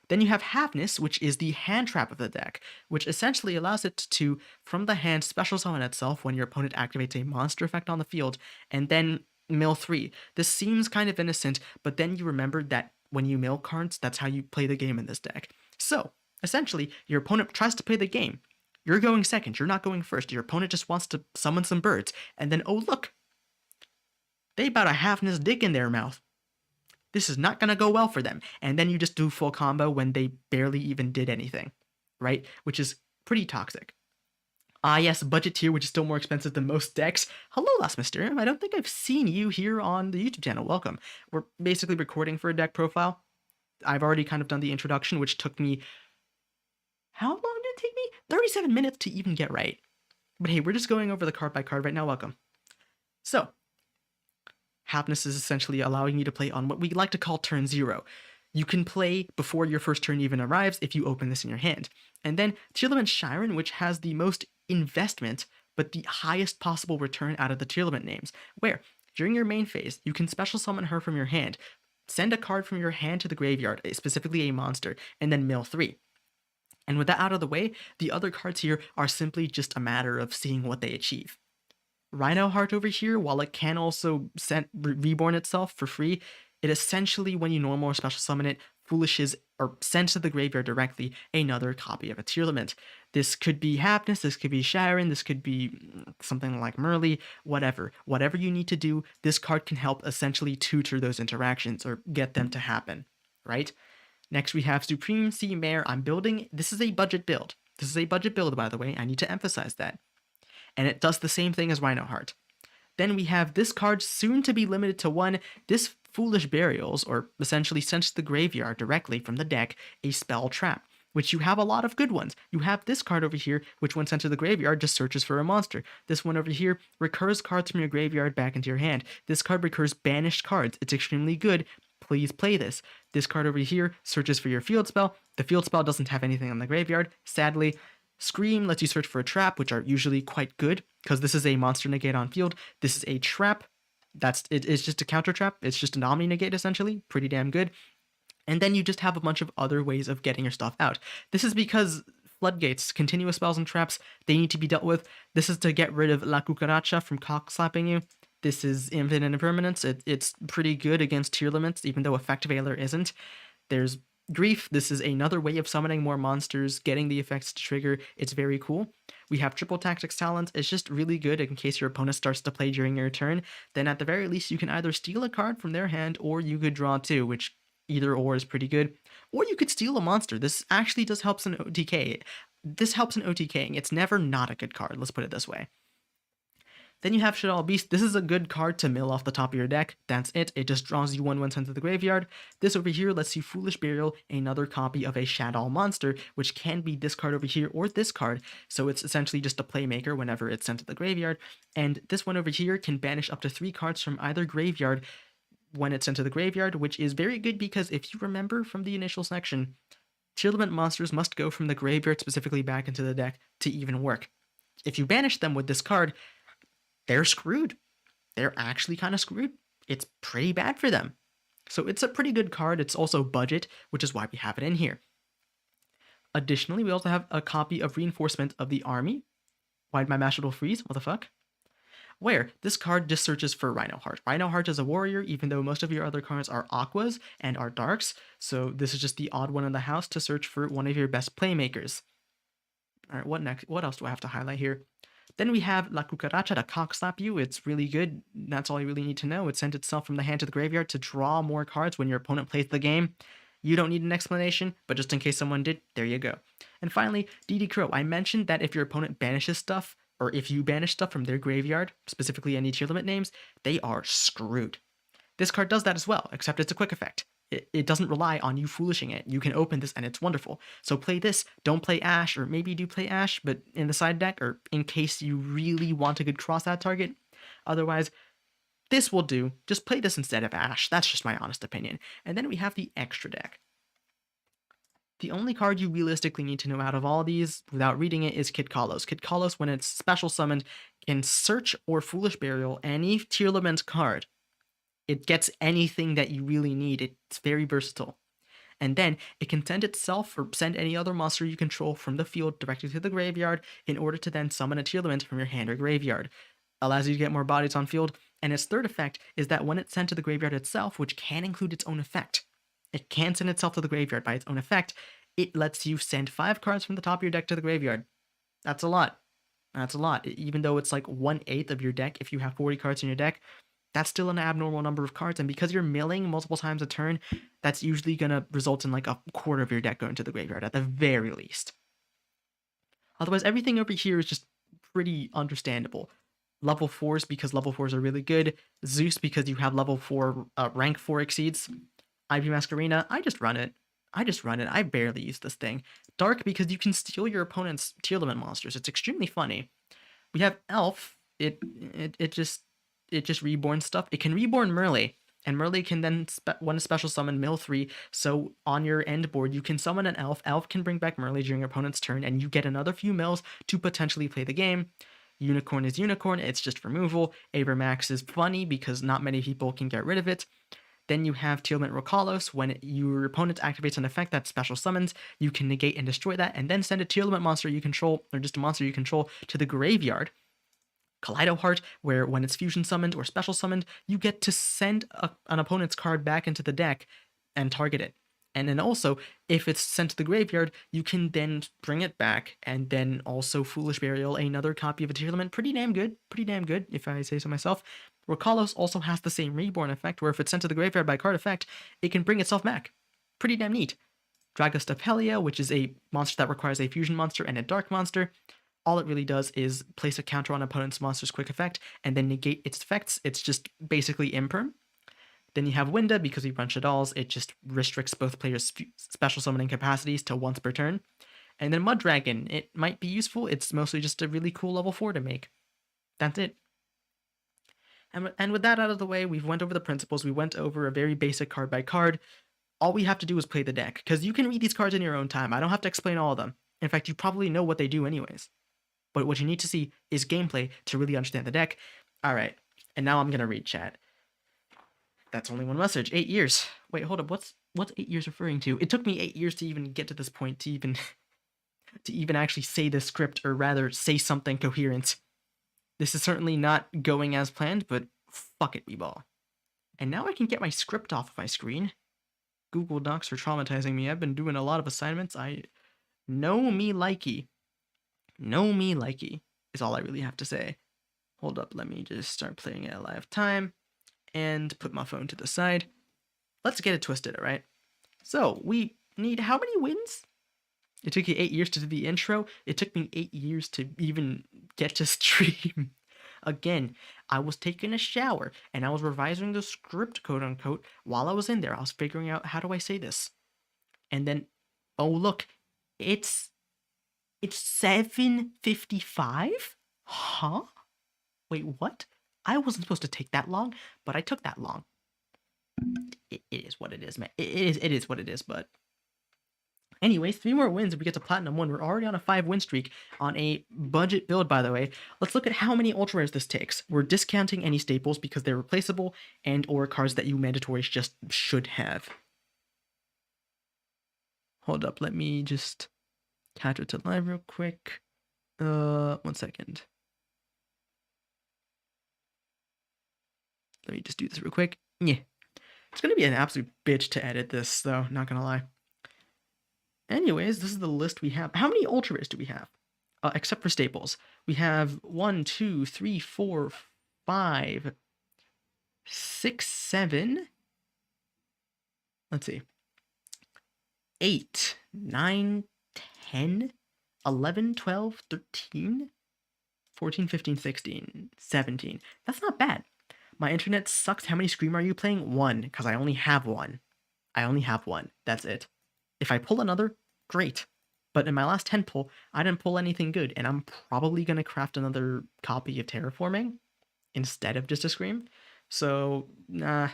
Then you have Happiness, which is the hand trap of the deck, which essentially allows it to, from the hand, special summon itself when your opponent activates a monster effect on the field, and then mill 3. This seems kind of innocent, but then you remember that when you mill cards, that's how you play the game in this deck. So, essentially, your opponent tries to play the game. You're going second, you're not going first. Your opponent just wants to summon some birds, and then, oh look, they about a Happiness dick in their mouth. This is not going to go well for them. And then you just do full combo when they barely even did anything, right? Which is pretty toxic. Ah, yes, budget tier, which is still more expensive than most decks. Hello, Last Mysterium. I don't think I've seen you here on the YouTube channel. Welcome. We're basically recording for a deck profile. I've already kind of done the introduction, which took me... How long did it take me? 37 minutes to even get right. But hey, we're just going over the card by card right now. Welcome. So, Happiness is essentially allowing you to play on what we like to call turn 0. You can play before your first turn even arrives if you open this in your hand. And then Tearlament Shiren, which has the most investment, but the highest possible return out of the Tearlament names, where during your main phase, you can special summon her from your hand, send a card from your hand to the graveyard, specifically a monster, and then mill 3. And with that out of the way, the other cards here are simply just a matter of seeing what they achieve. Rhino Heart over here, while it can also reborn itself for free, it essentially, when you normal or special summon it, foolishes or sends to the graveyard directly another copy of a Tearlament. This could be Happiness, this could be Shiren, this could be something like Merly, whatever. Whatever you need to do, this card can help essentially tutor those interactions or get them to happen, right? Next we have Supreme Sea Mare. I'm building, this is a budget build. This is a budget build, by the way, I need to emphasize that. And it does the same thing as Rhino Heart. Then we have this card, soon to be limited to 1, this Foolish Burials, or essentially sends to the graveyard directly from the deck, a spell trap, which you have a lot of good ones. You have this card over here, which when sent to the graveyard just searches for a monster. This one over here recurs cards from your graveyard back into your hand. This card recurs banished cards. It's extremely good. Please play this. This card over here searches for your field spell. The field spell doesn't have anything on the graveyard, sadly. Scream lets you search for a trap, which are usually quite good, because this is a monster negate on field. This is a trap. It's just a counter trap. It's just an omni negate, essentially. Pretty damn good. And then you just have a bunch of other ways of getting your stuff out. This is because floodgates, continuous spells and traps, they need to be dealt with. This is to get rid of La Cucaracha from cock slapping you. This is Infinite Impermanence. It's pretty good against Tearlaments, even though Effect Veiler isn't. There's Grief. This is another way of summoning more monsters, getting the effects to trigger. It's very cool. We have Triple Tactics Talent. It's just really good in case your opponent starts to play during your turn. Then at the very least, you can either steal a card from their hand or you could draw two, which either or is pretty good. Or you could steal a monster. This actually does help in OTK. This helps in OTKing. It's never not a good card, let's put it this way. Then you have Shaddoll Beast. This is a good card to mill off the top of your deck. That's it. It just draws you 1/1 sent to the graveyard. This over here lets you Foolish Burial another copy of a Shaddoll monster, which can be this card over here or this card. So it's essentially just a playmaker whenever it's sent to the graveyard. And this one over here can banish up to 3 cards from either graveyard when it's sent to the graveyard, which is very good because if you remember from the initial section, tearlament monsters must go from the graveyard specifically back into the deck to even work. If you banish them with this card, they're screwed. They're actually kind of screwed. It's pretty bad for them. So it's a pretty good card. It's also budget, which is why we have it in here. Additionally, we also have a copy of Reinforcement of the Army. Why did my Mashable freeze? What the fuck? Where this card just searches for Rhino Heart. Rhino Heart is a warrior, even though most of your other cards are aquas and are darks. So this is just the odd one in the house to search for one of your best playmakers. All right, what next? What else do I have to highlight here? Then we have La Cucaracha to cockslap you. It's really good. That's all you really need to know. It sent itself from the hand to the graveyard to draw more cards when your opponent plays the game. You don't need an explanation, but just in case someone did, there you go. And finally, DD Crow. I mentioned that if your opponent banishes stuff, or if you banish stuff from their graveyard, specifically any tearlament names, they are screwed. This card does that as well, except it's a quick effect. It doesn't rely on you foolishing it. You can open this and it's wonderful. So play this, don't play Ash, or maybe do play Ash, but in the side deck, or in case you really want a good cross-ad target. Otherwise, this will do. Just play this instead of Ash. That's just my honest opinion. And then we have the extra deck. The only card you realistically need to know out of all these, without reading it, is Kit Kalos. Kit Kalos, when it's special summoned, can search or Foolish Burial any tearlament card. It gets anything that you really need. It's very versatile. And then it can send itself or send any other monster you control from the field directly to the graveyard in order to then summon a tearlament from your hand or graveyard. Allows you to get more bodies on field. And its third effect is that when it's sent to the graveyard itself, which can include its own effect, it can send itself to the graveyard by its own effect, it lets you send 5 cards from the top of your deck to the graveyard. That's a lot. That's a lot. Even though it's like 1/8 of your deck if you have 40 cards in your deck, that's still an abnormal number of cards, and because you're milling multiple times a turn, that's usually going to result in like a quarter of your deck going to the graveyard, at the very least. Otherwise, everything over here is just pretty understandable. Level 4s because level 4s are really good. Zeus because you have level 4, rank 4 exceeds. IV Masquerena, I just run it. I barely use this thing. Dark because you can steal your opponent's tearlament monsters. It's extremely funny. We have Elf. It just reborn stuff. It can reborn Merle, and Merle can then when a special summon mill 3. So on your end board, you can summon an Elf. Elf can bring back Merle during your opponent's turn, and you get another few mills to potentially play the game. Unicorn is Unicorn. It's just removal. Abramax is funny because not many people can get rid of it. Then you have Tearlament Rokalos. When your opponent activates an effect that special summons, you can negate and destroy that, and then send a Tearlament monster you control, or just a monster you control, to the graveyard. Kaleido Heart, where when it's fusion summoned or special summoned, you get to send an opponent's card back into the deck and target it. And then also, if it's sent to the graveyard, you can then bring it back and then also Foolish Burial another copy of a tearlament. Pretty damn good, if I say so myself. Rokalos also has the same reborn effect, where if it's sent to the graveyard by card effect, it can bring itself back. Pretty damn neat. Dragus of Helia, which is a monster that requires a fusion monster and a dark monster. All it really does is place a counter on opponent's monster's quick effect and then negate its effects. It's just basically imperm. Then you have Winda, because we run Shaddolls, it just restricts both players' special summoning capacities to once per turn. And then Mud Dragon, it might be useful, it's mostly just a really cool level 4 to make. That's it. And with that out of the way, we've went over the principles, we went over a very basic card by card. All we have to do is play the deck, because you can read these cards in your own time. I don't have to explain all of them. In fact, you probably know what they do anyways. But what you need to see is gameplay to really understand the deck. Alright, and now I'm going to read chat. That's only one message. 8 years. Wait, hold up. What's 8 years referring to? It took me 8 years to even get to this point, to even actually say the script, or rather say something coherent. This is certainly not going as planned, but fuck it, B-ball. And now I can get my script off of my screen. Google Docs are traumatizing me. I've been doing a lot of assignments. I know me likey. Know me likey is all I really have to say. Hold up, let me just start playing it at live time and put my phone to the side. Let's get it twisted, all right? So we need how many wins? It took you 8 years to do the intro. It took me 8 years to even get to stream. Again, I was taking a shower and I was revising the script, quote unquote, while I was in there. I was figuring out, how do I say this? And then, oh look, it's 7:55? Huh? Wait, what? I wasn't supposed to take that long, but I took that long. It is what it is, man. It is what it is, but anyways, 3 more wins if we get to Platinum 1. We're already on a 5-win streak on a budget build, by the way. Let's look at how many ultra rares this takes. We're discounting any staples because they're replaceable and or cards that you mandatory just should have. Hold up, let me just catch it to live real quick. 1 second. Let me just do this real quick. Yeah. It's gonna be an absolute bitch to edit this, though, not gonna lie. Anyways, this is the list we have. How many ultra rares do we have? Except for staples. We have 1, 2, 3, 4, 5, 6, 7. Let's see. 8, 9, 10, 11, 12, 13, 14, 15, 16, 17. That's not bad. My internet sucks. How many Scream are you playing? 1, because I only have 1. I only have 1. That's it. If I pull another, great. But in my last 10 pull, I didn't pull anything good, and I'm probably going to craft another copy of Terraforming instead of just a Scream. So, nah.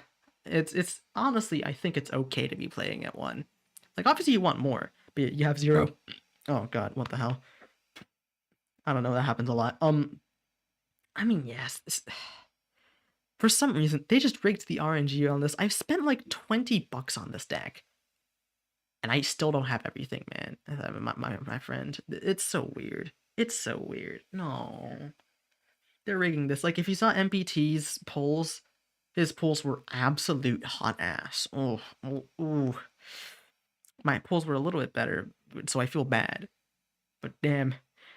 It's honestly, I think it's okay to be playing at 1. Like, obviously you want more, but you have 0. Oh god, what the hell? I don't know, that happens a lot. I mean, yes, for some reason, they just rigged the RNG on this. I've spent like $20 on this deck. And I still don't have everything, man. My friend. It's so weird. It's so weird. No. They're rigging this. Like, if you saw MPT's polls, his polls were absolute hot ass. Oh. My polls were a little bit better, so I feel bad. But damn.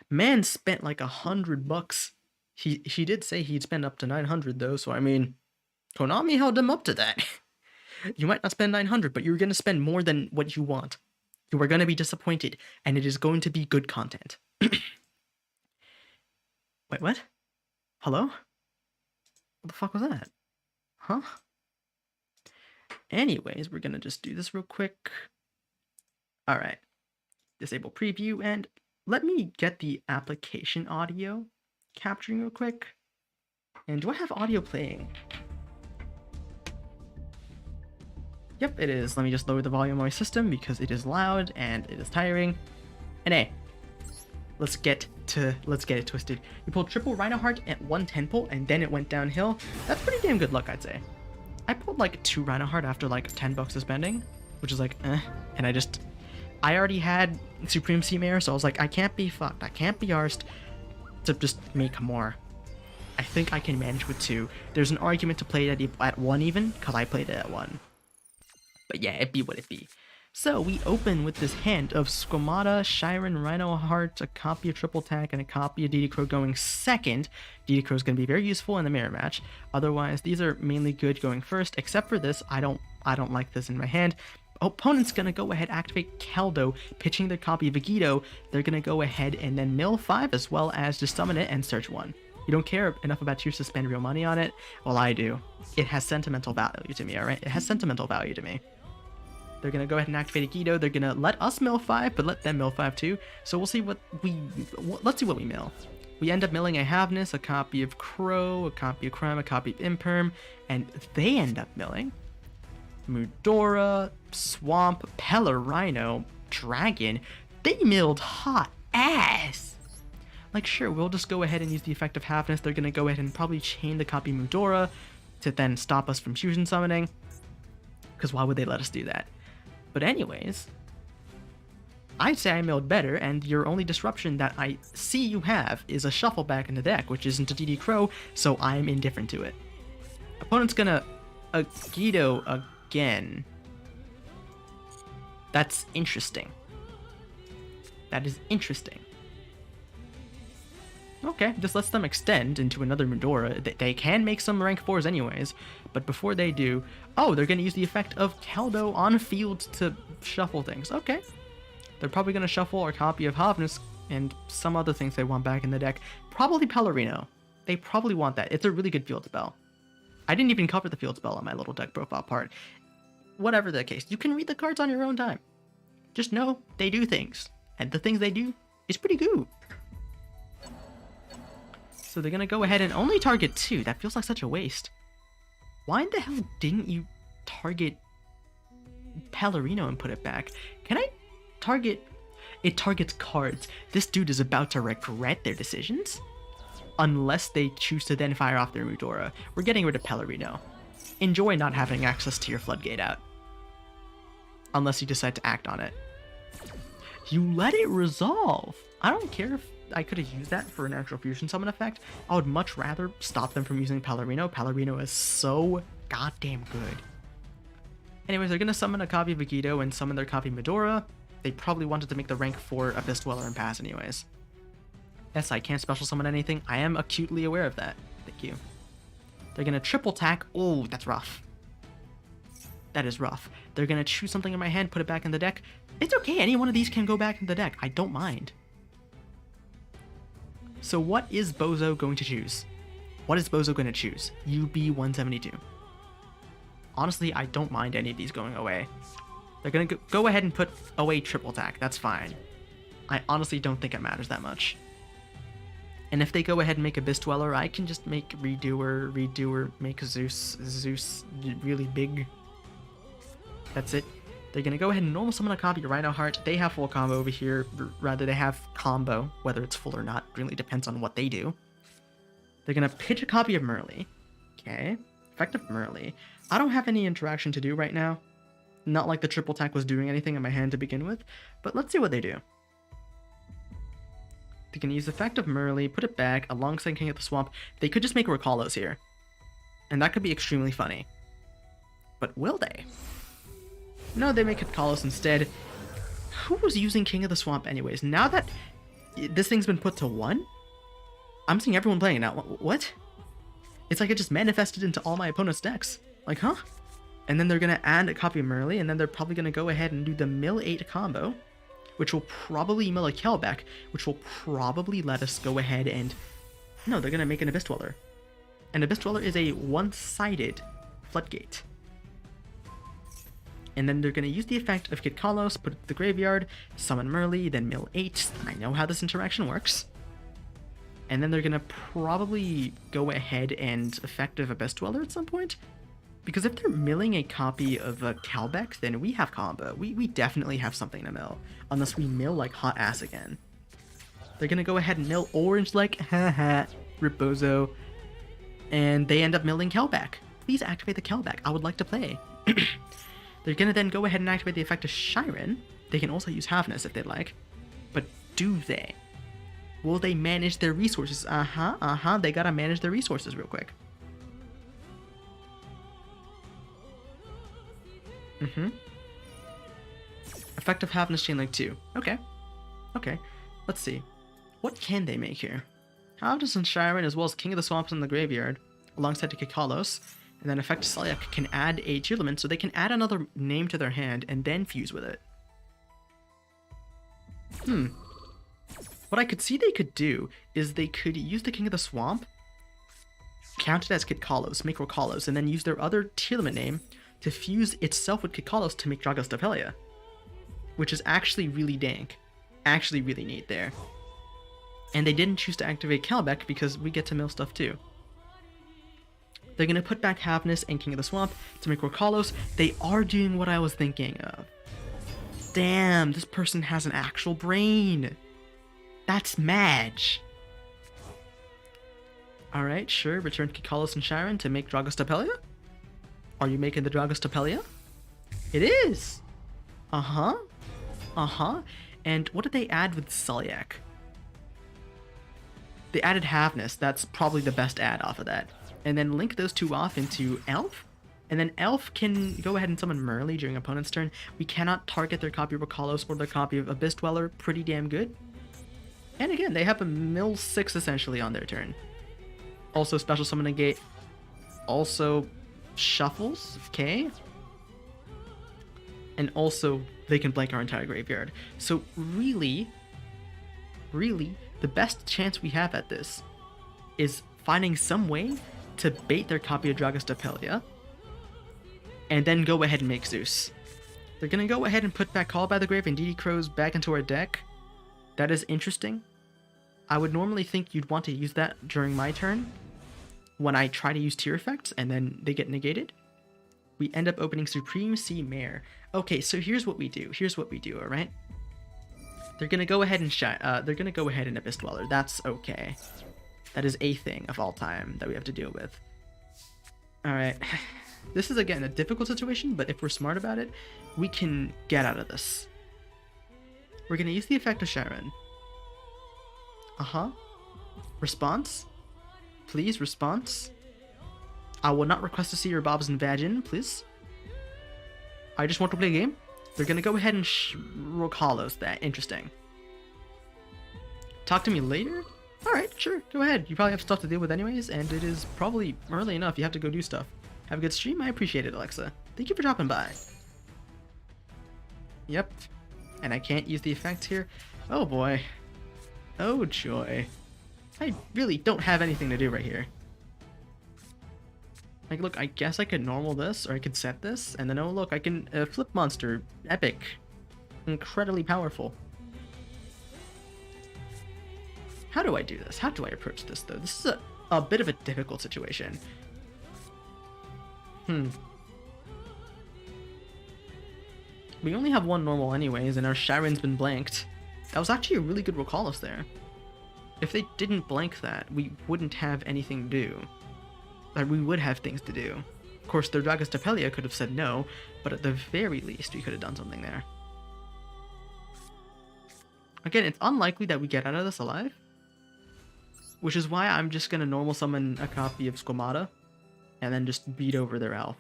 Man spent like $100. He did say he'd spend up to 900 though, so I mean, Konami held him up to that. You might not spend 900, but you're going to spend more than what you want. You are going to be disappointed, and it is going to be good content. Wait, what? Hello? What the fuck was that? Huh? Anyways, we're going to just do this real quick. All right. Disable preview, and let me get the application audio capturing real quick. And do I have audio playing? Yep, it is. Let me just lower the volume on my system because it is loud and it is tiring. And hey, let's get it twisted. You pulled triple Rhino Heart at 110 pull and then it went downhill. That's pretty damn good luck, I'd say. I pulled like 2 Rhino Heart after like $10 of spending, which is like, and I already had Supreme Sea Mare, so I was like, I can't be fucked. I can't be arsed to just make more. I think I can manage with 2. There's an argument to play it at 1 even, because I played it at 1. But yeah, it be what it be. So we open with this hand of Squamata, Shiren, Rhino Heart, a copy of Triple Attack, and a copy of DD Crow going second. DD Crow is going to be very useful in the mirror match. Otherwise, these are mainly good going first, except for this. I don't like this in my hand. Opponent's going to go ahead, activate Keldo, pitching their copy of Vegito. They're going to go ahead and then mill 5 as well as just summon it and search 1. You don't care enough about Tears to spend real money on it? Well, I do. It has sentimental value to me, alright? It has sentimental value to me. They're going to go ahead and activate a Guido. They're going to let us mill 5, but let them mill 5 too. So we'll see let's see what we mill. We end up milling a Havness, a copy of Crow, a copy of Crime, a copy of Imperm, and they end up milling Mudora, Swamp, Pelorino, Dragon. They milled hot ass. Like, sure, we'll just go ahead and use the effect of Havness. They're going to go ahead and probably chain the copy Mudora to then stop us from fusion summoning. Because why would they let us do that? But anyways, I'd say I milled better, and your only disruption that I see you have is a shuffle back in the deck, which isn't a DD Crow, so I'm indifferent to it. Opponent's gonna Guido again. That's interesting. That is interesting. Okay, this lets them extend into another Medora. They can make some rank 4s anyways, but before they do... Oh, they're going to use the effect of Caldo on field to shuffle things. Okay. They're probably going to shuffle a copy of Havnus and some other things they want back in the deck. Probably Pellerino. They probably want that. It's a really good field spell. I didn't even cover the field spell on my little deck profile part. Whatever the case, you can read the cards on your own time. Just know they do things, and the things they do is pretty good. So they're going to go ahead and only target 2. That feels like such a waste. Why in the hell didn't you target Pellerino and put it back? Can I target... It targets cards. This dude is about to regret their decisions. Unless they choose to then fire off their Medora. We're getting rid of Pellerino. Enjoy not having access to your Floodgate out. Unless you decide to act on it. You let it resolve. I don't care if I could have used that for an actual fusion summon effect. I would much rather stop them from using Pellerino. Pellerino is so goddamn good. Anyways, they're going to summon a copy of Agido and summon their copy Medora. They probably wanted to make the rank 4 Abyss Dweller and pass anyways. Yes, I can't special summon anything. I am acutely aware of that. Thank you. They're going to triple tack. Oh, that's rough. That is rough. They're going to choose something in my hand, put it back in the deck. It's okay. Any one of these can go back in the deck. I don't mind. So what is Bozo going to choose? What is Bozo going to choose? UB-172. Honestly, I don't mind any of these going away. They're going to go ahead and put away triple tack. That's fine. I honestly don't think it matters that much. And if they go ahead and make Abyss Dweller, I can just make Redoer, make Zeus really big. That's it. They're going to go ahead and normal summon a copy of Rhino Heart. They have full combo over here. Rather, they have combo. Whether it's full or not really depends on what they do. They're going to pitch a copy of Merly. Okay. Effect of Merly. I don't have any interaction to do right now. Not like the triple attack was doing anything in my hand to begin with. But let's see what they do. They can use Effect of Merly, put it back, alongside King of the Swamp. They could just make Recallos here. And that could be extremely funny. But will they? No, they make Recallos instead. Who was using King of the Swamp anyways? Now that this thing's been put to 1, I'm seeing everyone playing it now. What? It's like it just manifested into all my opponent's decks. Like, huh? And then they're going to add a copy of Merly, and then they're probably going to go ahead and do the Mill 8 combo, which will probably mill a Kelbeck, which will probably let us go ahead and... No, they're going to make an Abyss Dweller. An Abyss Dweller is a one-sided Floodgate. And then they're going to use the effect of Kid Kalos, put it to the graveyard, summon Merly, then mill 8. I know how this interaction works. And then they're going to probably go ahead and effective Abyss Dweller at some point. Because if they're milling a copy of a Calbeck, then we have combo. We definitely have something to mill. Unless we mill like hot ass again. They're going to go ahead and mill orange like haha, Ripozo. And they end up milling Calbeck. Please activate the Calbeck. I would like to play. They're going to then go ahead and activate the effect of Shiren. They can also use Havnus if they'd like. But do they? Will they manage their resources? They got to manage their resources real quick. Effective Havnus Chain Link 2. Okay. Okay. Let's see. What can they make here? Havnus and Shiren as well as King of the Swamps in the graveyard, alongside to Kikalos. And then Effect Selyak can add a tearlament, so they can add another name to their hand and then fuse with it. What I could see they could do is they could use the King of the Swamp, count it as Kid Kalos, make Recallos, and then use their other tearlament name to fuse itself with Kid Kalos to make Dragos Stapelia. Which is actually really dank. Actually really neat there. And they didn't choose to activate Calbeck because we get to mill stuff too. They're going to put back Havnus and King of the Swamp to make Recallos. They are doing what I was thinking of. Damn, this person has an actual brain. That's Madge. Alright, sure. Return Kikalos and Shiren to make Dragos Stapelia? Are you making the Dragos Stapelia? It is! And what did they add with Selyak? They added Havnus. That's probably the best add off of that. And then link those two off into Elf. And then Elf can go ahead and summon Merly during opponent's turn. We cannot target their copy of Recallos or their copy of Abyss Dweller. Pretty damn good. And again, they have a mill 6 essentially on their turn. Also special summon negate. Also shuffles, okay. And also they can blank our entire graveyard. So really, the best chance we have at this is finding some way to bait their copy of Dragus Depelia and then go ahead and make Zeus. They're gonna go ahead and put back Call by the Grave and DD Crows back into our deck. That is interesting. I would normally think you'd want to use that during my turn when I try to use tier effects and then they get negated. We end up opening Supreme Sea Mare. Okay, so here's what we do. All right. They're gonna go ahead and Abyss Dweller. That's okay. That is a thing of all time that we have to deal with. All right. This is again a difficult situation, but if we're smart about it, we can get out of this. We're gonna use the effect of Sharon. Response? Please, response. I will not request to see your bobs and vagin, please. I just want to play a game. They're gonna go ahead and rock hollows that. Interesting. Talk to me later? Alright, sure, go ahead. You probably have stuff to deal with anyways, and it is probably early enough. You have to go do stuff. Have a good stream. I appreciate it, Alexa. Thank you for dropping by. Yep. And I can't use the effect here. Oh boy. Oh joy. I really don't have anything to do right here. Like, look, I guess I could normal this, or I could set this, and then, oh look, I can flip monster. Epic. Incredibly powerful. How do I do this? How do I approach this, though? This is a bit of a difficult situation. We only have one normal anyways, and our Sharon's been blanked. That was actually a really good Rocalos there. If they didn't blank that, we wouldn't have anything to do. Like, we would have things to do. Of course, their Dragus Depelia could have said no, but at the very least, we could have done something there. Again, it's unlikely that we get out of this alive, which is why I'm just gonna normal summon a copy of Squamata, and then just beat over their elf.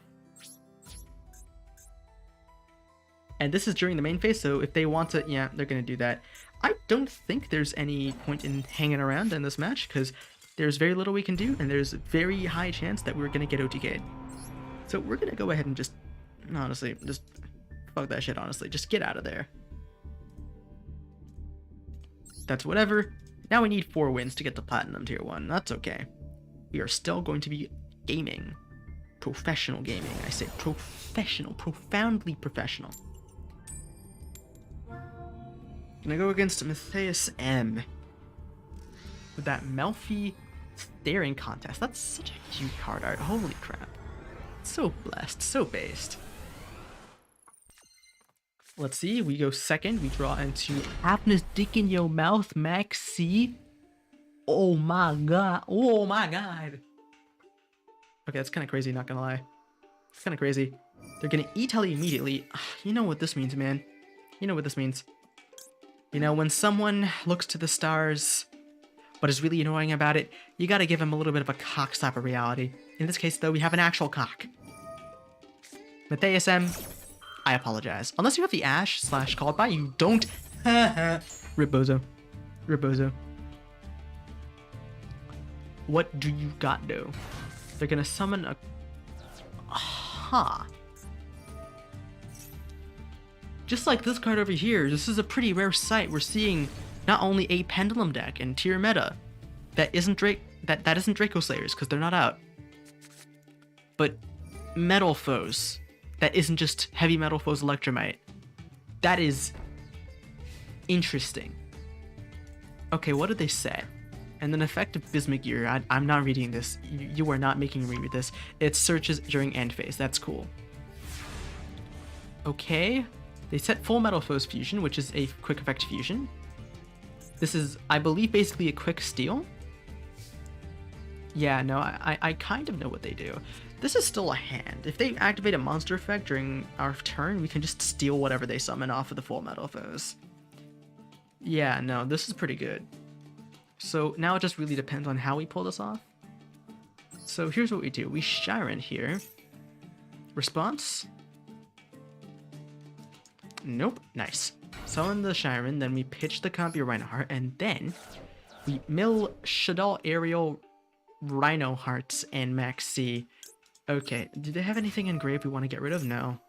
And this is during the main phase, so if they want to, yeah, they're gonna do that. I don't think there's any point in hanging around in this match, because there's very little we can do, and there's a very high chance that we're gonna get OTK'd. So we're gonna go ahead and just, honestly, just fuck that shit, honestly. Just get out of there. That's whatever. Now we need 4 wins to get to Platinum Tier 1. That's okay. We are still going to be gaming. Professional gaming. I say professional. Profoundly professional. Gonna go against Matthias M. With that Melfi staring contest. That's such a cute card art. Holy crap. So blessed. So based. Let's see. We go second. We draw into Happiness Dick in Your Mouth, Max C. Oh my god. Oh my god. Okay, that's kind of crazy, not gonna lie. It's kind of crazy. They're gonna E-Telly immediately. You know what this means, man. You know what this means. You know, when someone looks to the stars, but is really annoying about it, you gotta give them a little bit of a cock slap of reality. In this case, though, we have an actual cock. Matthias M, I apologize. Unless you have the Ash / called by, you don't. Rip Bozo. Rip Bozo. What do you got, though? They're gonna summon a... Just like this card over here, this is a pretty rare sight. We're seeing not only a Pendulum deck in tier meta that isn't that isn't Draco Slayers because they're not out, but Metal Foes that isn't just Heavy Metal Foes Electromite. That is interesting. Okay, what did they say? And then effective Bismugear. I'm not reading this. You are not making me read this. It searches during end phase. That's cool. Okay. They set Full Metal Foes Fusion, which is a quick effect fusion. This is, I believe, basically a quick steal. Yeah, no, I kind of know what they do. This is still a hand. If they activate a monster effect during our turn, we can just steal whatever they summon off of the Full Metal Foes. Yeah, no, this is pretty good. So now it just really depends on how we pull this off. So here's what we do. We Sharon here. Response. Nope. Nice. Summon the Shiren, then we pitch the copy of Rhinoheart, and then we mill Shaddoll, Aerial, Rhino Hearts, and Max C. Okay, do they have anything engraved we want to get rid of? No.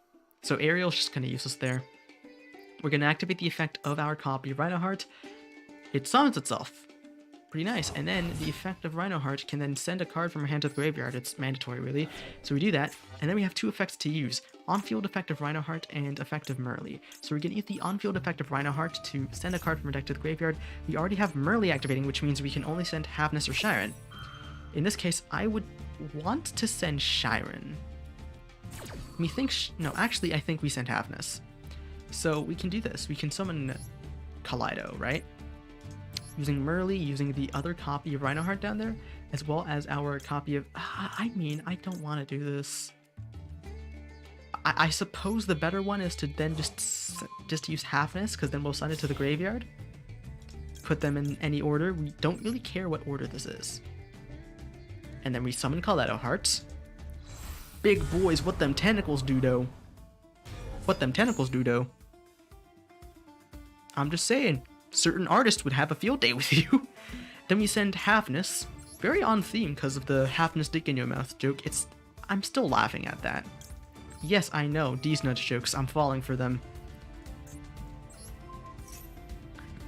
So Aerial's just kind of useless there. We're going to activate the effect of our copy of Rhinoheart. It summons itself. Pretty nice. And then the effect of Rhinoheart can then send a card from our hand to the graveyard. It's mandatory, really. So we do that. And then we have two effects to use. On-field effect of Rhinoheart and effect of Merly. So we're going to use the on-field effect of Rhinoheart to send a card from our deck to the graveyard. We already have Merly activating, which means we can only send Havness or Shiren. In this case, I would want to send Shiren. I think we send Havness. So we can do this. We can summon Kaleido, right? Using Merly, using the other copy of Rhinoheart down there, as well as our copy of... I don't want to do this. I suppose the better one is to then just use Havness, because then we'll send it to the graveyard. Put them in any order. We don't really care what order this is. And then we summon Kaleido Hearts. Big boys, what them tentacles do, though. What them tentacles do, though. I'm just saying, certain artists would have a field day with you. Then we send Havness. Very on theme because of the Havness dick in your mouth joke. I'm still laughing at that. Yes, I know, D's nuts jokes, I'm falling for them.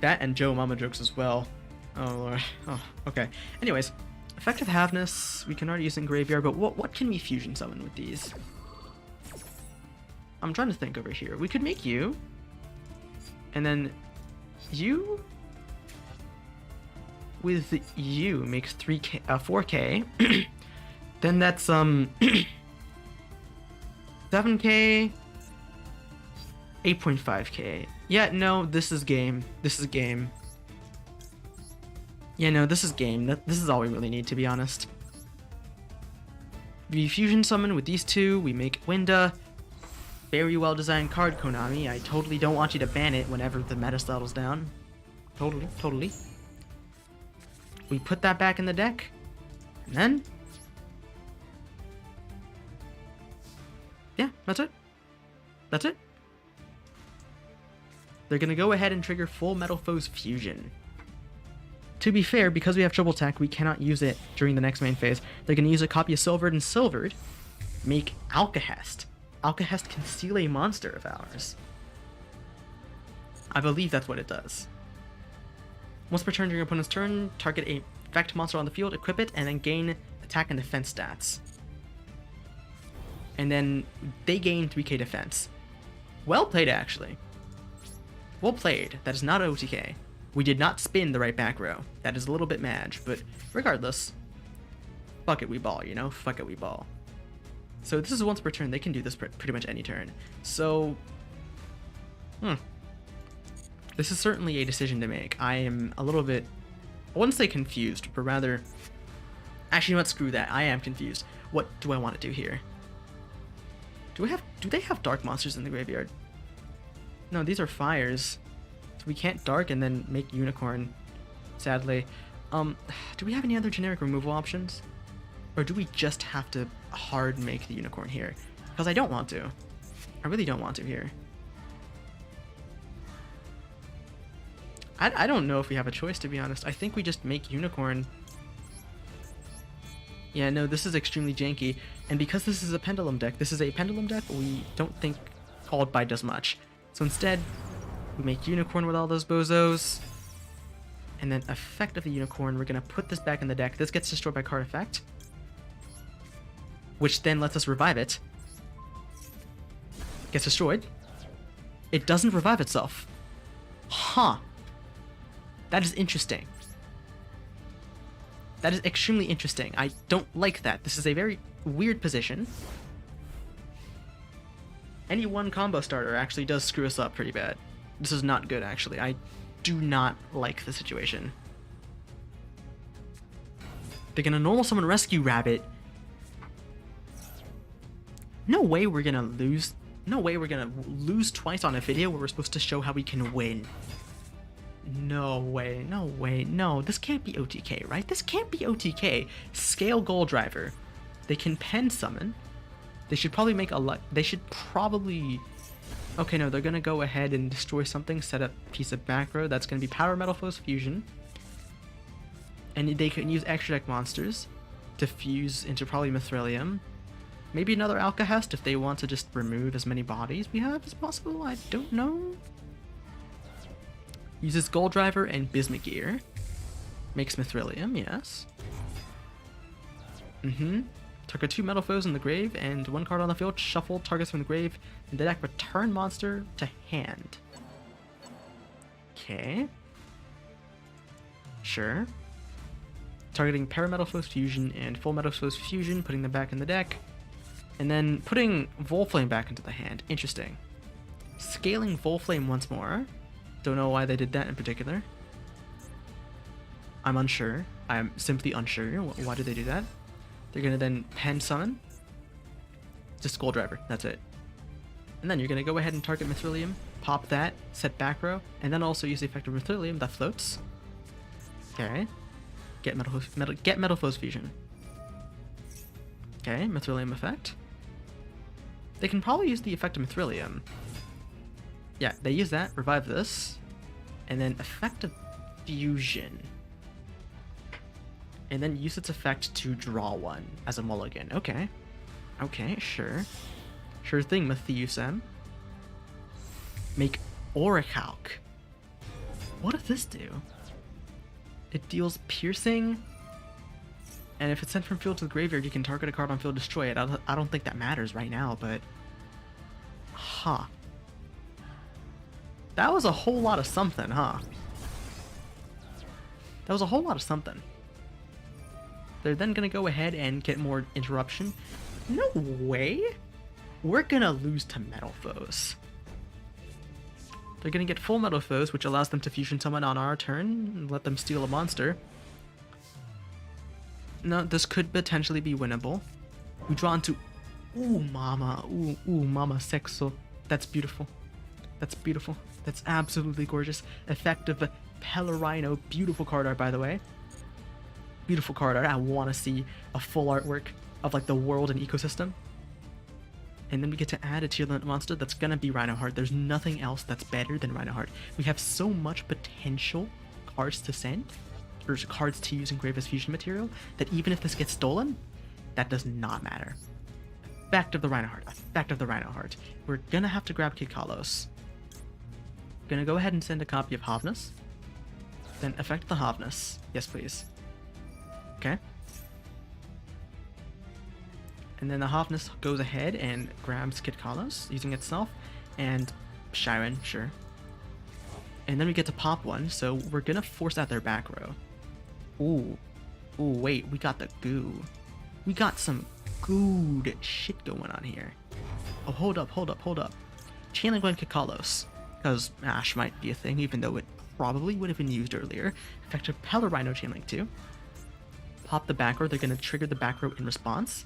That and Joe Mama jokes as well. Oh lord. Oh, okay. Anyways, effective Havness, we can already use in graveyard, but what can we fusion summon with these? I'm trying to think over here. We could make you. And then you with you makes 4K. Then that's 7K, 8.5K. Yeah, no, this is game. This is game. Yeah, no, this is game. This is all we really need, to be honest. We fusion summon with these two. We make Winda. Very well designed card, Konami. I totally don't want you to ban it whenever the meta settles down. Totally. We put that back in the deck. And then... yeah, that's it. That's it. They're gonna go ahead and trigger Full Metal Foes Fusion. To be fair, because we have triple attack, we cannot use it during the next main phase. They're gonna use a copy of Silvered and Silvered, make Alcahest. Alcahest can steal a monster of ours. I believe that's what it does. Once per turn during your opponent's turn, target a effect monster on the field, equip it, and then gain attack and defense stats. And then they gain 3k defense. Well played, actually. Well played. That is not OTK. We did not spin the right back row. That is a little bit mad, but regardless, fuck it, we ball, you know? Fuck it, we ball. So this is once per turn. They can do this pretty much any turn. So, this is certainly a decision to make. I am a little bit, I wouldn't say confused, but rather, actually, you know what? Screw that. I am confused. What do I want to do here? Do they have dark monsters in the graveyard? No, these are fires. So we can't dark and then make unicorn, sadly. Do we have any other generic removal options? Or do we just have to hard make the unicorn here? Because I don't want to. I really don't want to here. I don't know if we have a choice, to be honest. I think we just make unicorn. Yeah, no, this is extremely janky. And because this is a pendulum deck, we don't think Called By does much. So instead, we make unicorn with all those bozos. And then effect of the unicorn, we're going to put this back in the deck. This gets destroyed by card effect, which then lets us revive it. Gets destroyed. It doesn't revive itself. Huh. That is interesting. That is extremely interesting. I don't like that. This is a very weird position. Any one combo starter actually does screw us up pretty bad. This is not good, actually. I do not like the situation. They're gonna normal summon Rescue Rabbit. No way we're gonna lose. No way we're gonna lose twice on a video where we're supposed to show how we can win. No way, no way, no. This can't be OTK, right? This can't be OTK. Scale Goal Driver. They can pen summon. They should probably make a they should probably Okay, no, they're gonna go ahead and destroy something, set up a piece of back row. That's gonna be Power Metal Foes Fusion. And they can use extra deck monsters to fuse into probably Mithrilium. Maybe another Alcahest if they want to just remove as many bodies we have as possible. I don't know. Uses Gold Driver and Bismugear. Makes Mithrilium, yes. Target 2 Metal Foes in the grave and 1 card on the field. Shuffle targets from the grave and the deck. Return monster to hand. Okay. Sure. Targeting Parametal Foes Fusion and Full Metal Foes Fusion, putting them back in the deck. And then putting Volflame back into the hand. Interesting. Scaling Volflame once more. Don't know why they did that in particular. I'm unsure. I'm simply unsure. Why did they do that? They're going to then Pen Summon. Just Skull Driver. That's it. And then you're going to go ahead and target Mithrilium. Pop that. Set back row. And then also use the effect of Mithrilium that floats. Okay. Get Metal Foes Fusion. Okay, Mithrilium effect. They can probably use the effect of Mithrilium. Yeah, they use that, revive this, and then effect of Fusion. And then use its effect to draw one as a mulligan. Okay. Okay, sure. Sure thing, Mattheusem. Make Orichalk. What does this do? It deals piercing, and if it's sent from field to the graveyard, you can target a card on field, destroy it. I don't think that matters right now, but... Huh. That was a whole lot of something, huh? That was a whole lot of something. They're then gonna go ahead and get more interruption. No way! We're gonna lose to Metal Foes. They're gonna get full Metal Foes, which allows them to fusion summon on our turn and let them steal a monster. No, this could potentially be winnable. We draw into... Ooh, mama. Ooh, mama sexo. That's beautiful. That's beautiful. That's absolutely gorgeous. Effective Pellerino. Beautiful card art, by the way. Beautiful card art. I want to see a full artwork of, like, the world and ecosystem. And then we get to add a tearlament monster that's gonna be Rhinoheart. There's nothing else that's better than Rhinoheart. We have so much potential cards to send, or cards to use in Grave as fusion material, that even if this gets stolen, that does not matter. Effect of the Rhinoheart. Effect of the Rhinoheart. We're gonna have to grab Kid Kalos. Gonna go ahead and send a copy of Havnus. Then effect the Havnus. Yes, please. Okay. And then the Havnus goes ahead and grabs Kid Kalos, using itself, and Shiren, sure. And then we get to pop one, so we're gonna force out their back row. Ooh. Ooh, wait, we got the goo. We got some good shit going on here. Oh, hold up. Chainlink one Kid Kalos, because Ash might be a thing, even though it probably would have been used earlier. Effective Pellerino Chainlink 2. Pop the back row, they're gonna trigger the back row in response.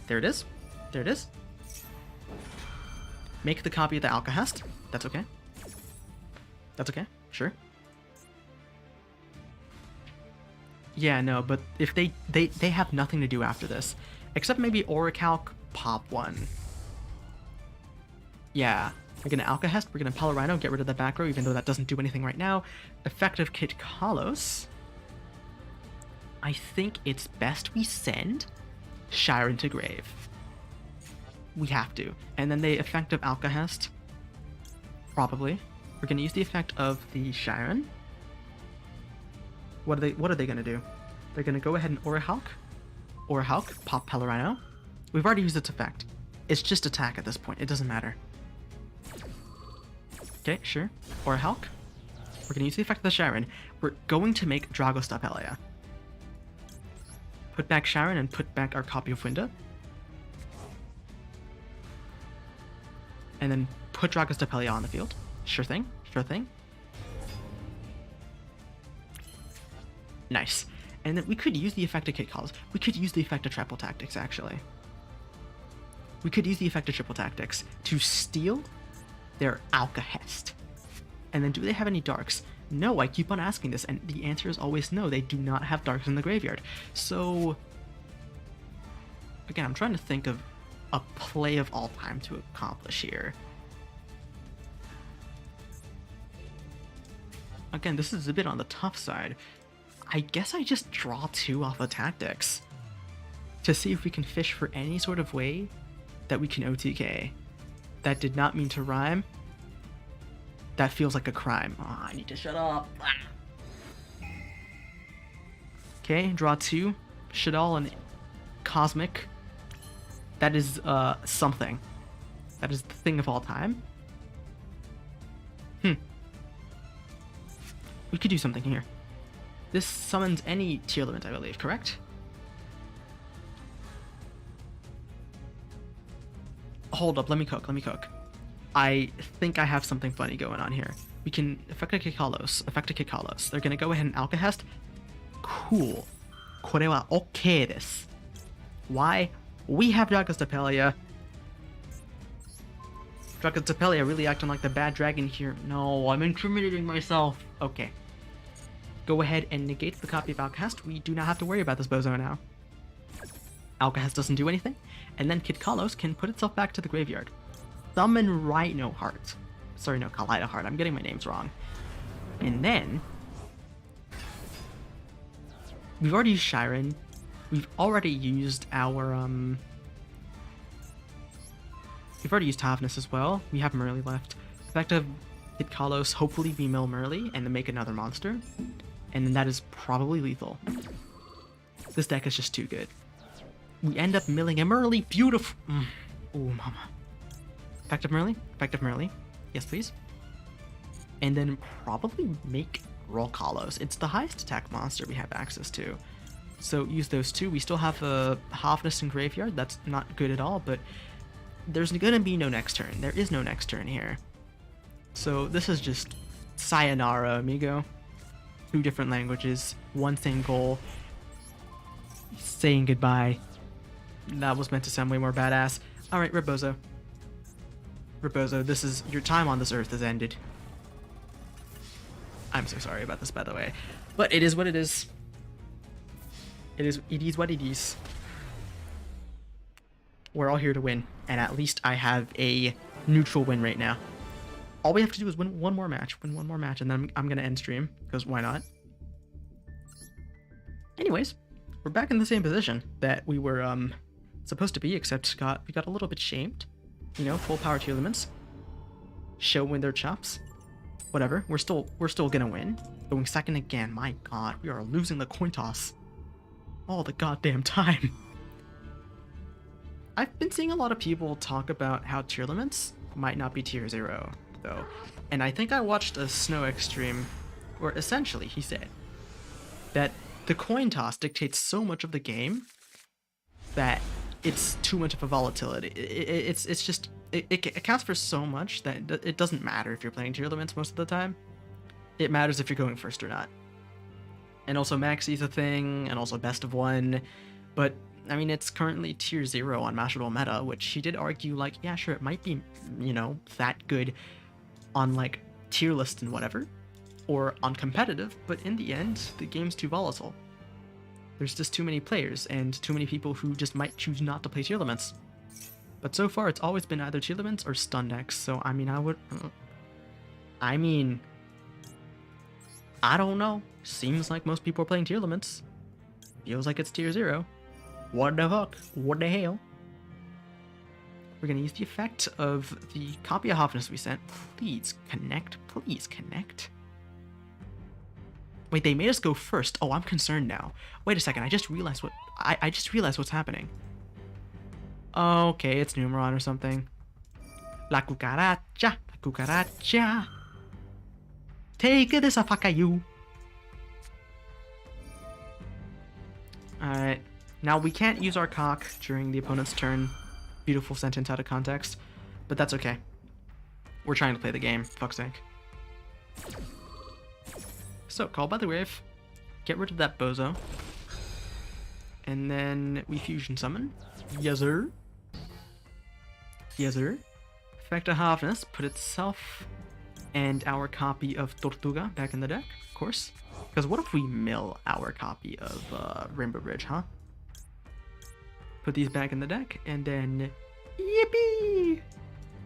There it is. There it is. Make the copy of the Alcahest. That's okay. That's okay. Sure. Yeah, no, but if they have nothing to do after this. Except maybe Orichalk pop one. Yeah. We're gonna Alcahest, we're gonna Pellerino, get rid of the back row, even though that doesn't do anything right now. Effective Kid Kalos. I think it's best we send Shiren to grave. We have to. And then the effect of Alcahest. Probably. We're gonna use the effect of the Shiren. What are they gonna do? They're gonna go ahead and Orichalk, pop Pellerino. We've already used its effect. It's just attack at this point. It doesn't matter. Okay, sure. Orichalk. We're gonna use the effect of the Shiren. We're going to make Dragostapelia. Put back Shiren and put back our copy of Winda. And then put Dragostapelia on the field. Sure thing. Sure thing. Nice. And then we could use the effect of Kid Kalos. We could use the effect of Triple Tactics, actually. We could use the effect of Triple Tactics to steal their Alcahest. And then do they have any darks? No, I keep on asking this, and the answer is always no. They do not have darks in the graveyard. So, again, I'm trying to think of a play of all time to accomplish here. Again, this is a bit on the tough side. I guess I just draw 2 off of tactics to see if we can fish for any sort of way that we can OTK. That did not mean to rhyme. That feels like a crime. Oh, I need to shut up. Okay, draw 2. Shadal and Cosmic. That is something. That is the thing of all time. We could do something here. This summons any tearlament, I believe, correct? Hold up, let me cook. I think I have something funny going on here. We can affect a Kikalos. They're gonna go ahead and Alcahest. Cool. これは OK です. Why? We have Dragastapelia. Dragastapelia really acting like the bad dragon here. No, I'm incriminating myself. Okay. Go ahead and negate the copy of Alcahest. We do not have to worry about this bozo now. Alcahest doesn't do anything, and then Kid Kalos can put itself back to the graveyard. Summon Rhino Heart. Sorry, no, Kaleido Heart. I'm getting my names wrong. And then we've already used Shiren. We've already used our we've already used Toughness as well. We have Merly left. Effective Kid Kalos. Hopefully we mill Merly and then make another monster. And then that is probably lethal. This deck is just too good. We end up milling a Merly. Beautiful. Oh, mama. Effective Merly. Yes, please. And then probably make Roll Kalos. It's the highest attack monster we have access to. So use those 2. We still have a Hofness in Graveyard. That's not good at all, but there's gonna be no next turn. There is no next turn here. So this is just sayonara, amigo. 2 different languages, 1 same goal. Saying goodbye. That was meant to sound way more badass. Alright, Rebozo. Rebozo, this is... your time on this earth has ended. I'm so sorry about this, by the way. But it is what it is. It is what it is. We're all here to win. And at least I have a neutral win right now. All we have to do is win one more match. Win one more match, and then I'm going to end stream. Because why not? Anyways, we're back in the same position that we were supposed to be, except we got a little bit shamed. You know, full power tearlaments. Showing their chops. Whatever. We're still gonna win. Going second again. My god, we are losing the coin toss all the goddamn time. I've been seeing a lot of people talk about how tearlaments might not be tier 0, though. And I think I watched a SnowX stream where essentially he said that the coin toss dictates so much of the game that it's too much of a volatility. It accounts for so much that it doesn't matter if you're playing tearlaments most of the time. It matters if you're going first or not. And also Maxi's a thing, and also best of 1. But I mean, it's currently tier 0 on Mashable Meta, which he did argue, like, yeah, sure, it might be, you know, that good on, like, tier list and whatever, or on competitive, but in the end, the game's too volatile. There's just too many players, and too many people who just might choose not to play tearlaments. But so far, it's always been either tearlaments or stun decks, so, I mean, I don't know. Seems like most people are playing tearlaments. Feels like it's tier 0. What the fuck? What the hell? We're gonna use the effect of the copy of Hofness we sent. Please connect. Please connect. Wait, they made us go first. Oh, I'm concerned now. Wait a second. I just realized what's happening. Okay, it's Numeron or something. La cucaracha. La cucaracha. Take this a fuck you. Alright. Now, we can't use our cock during the opponent's turn. Beautiful sentence out of context. But that's okay. We're trying to play the game, fuck's sake. So, Call by the Grave. Get rid of that bozo. And then we fusion summon. Yes, sir. Yes, sir. Effect of Hofness. Put itself and our copy of Tortuga back in the deck, of course. Because what if we mill our copy of Rainbow Bridge, huh? Put these back in the deck, and then Yippee!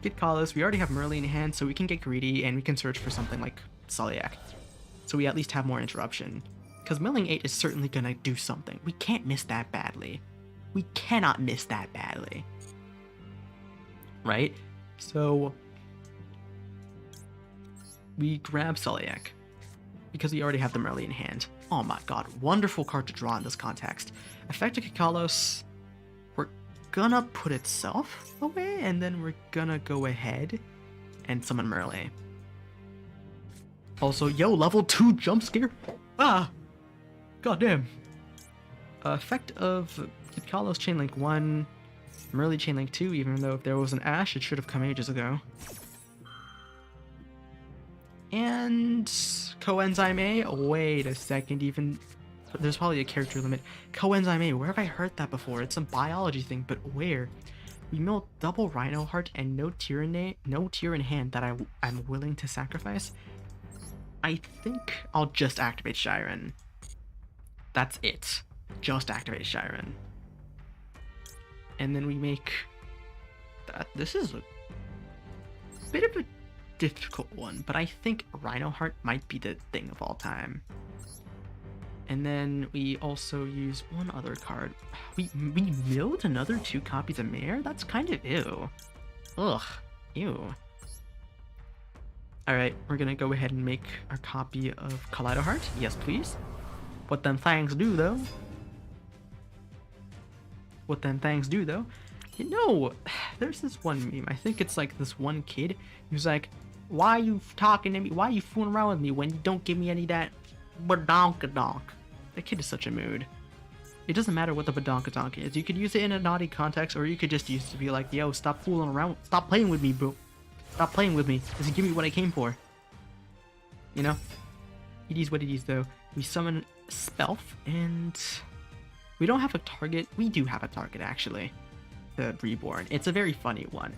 Get Kalos. We already have Merlin in hand, so we can get greedy and we can search for something like Solyak. So we at least have more interruption. Because milling 8 is certainly gonna do something. We can't miss that badly. We cannot miss that badly. Right? So we grab Solyak because we already have the Merlin in hand. Oh my god, wonderful card to draw in this context. Effective Kalos, we're gonna put itself away, and then we're gonna go ahead and summon Merle. Also, yo, level 2 jump scare. Ah! Goddamn. Effect of Kalos Chainlink 1, Merle Chainlink 2, even though if there was an Ash, it should have come ages ago. And Coenzyme A? Wait a second, even... There's probably a character limit. Coenzyme A, where have I heard that before? It's some biology thing, but where? We mill double Rhino Heart and no tear in hand that I'm willing to sacrifice. I think I'll just activate Shiren. That's it. Just activate Shiren. And then we make... This is a bit of a difficult one, but I think Rhino Heart might be the thing of all time. And then we also use one other card. We milled another 2 copies of Mare? That's kind of ew. Ugh, ew. Alright, we're gonna go ahead and make our copy of Kaleido Heart. Yes, please. What them things do, though? What them things do, though? You know, there's this one meme. I think it's like this one kid who's like, why are you talking to me? Why are you fooling around with me when you don't give me any of that badonkadonk? That kid is such a mood. It doesn't matter what the badonkadonk is. You could use it in a naughty context, or you could just use it to be like, yo, stop fooling around. Stop playing with me, bro. Stop playing with me. Just give me what I came for. You know? It is what it is, though. We summon Spelf, and we don't have a target. We do have a target, actually. The Reborn. It's a very funny one.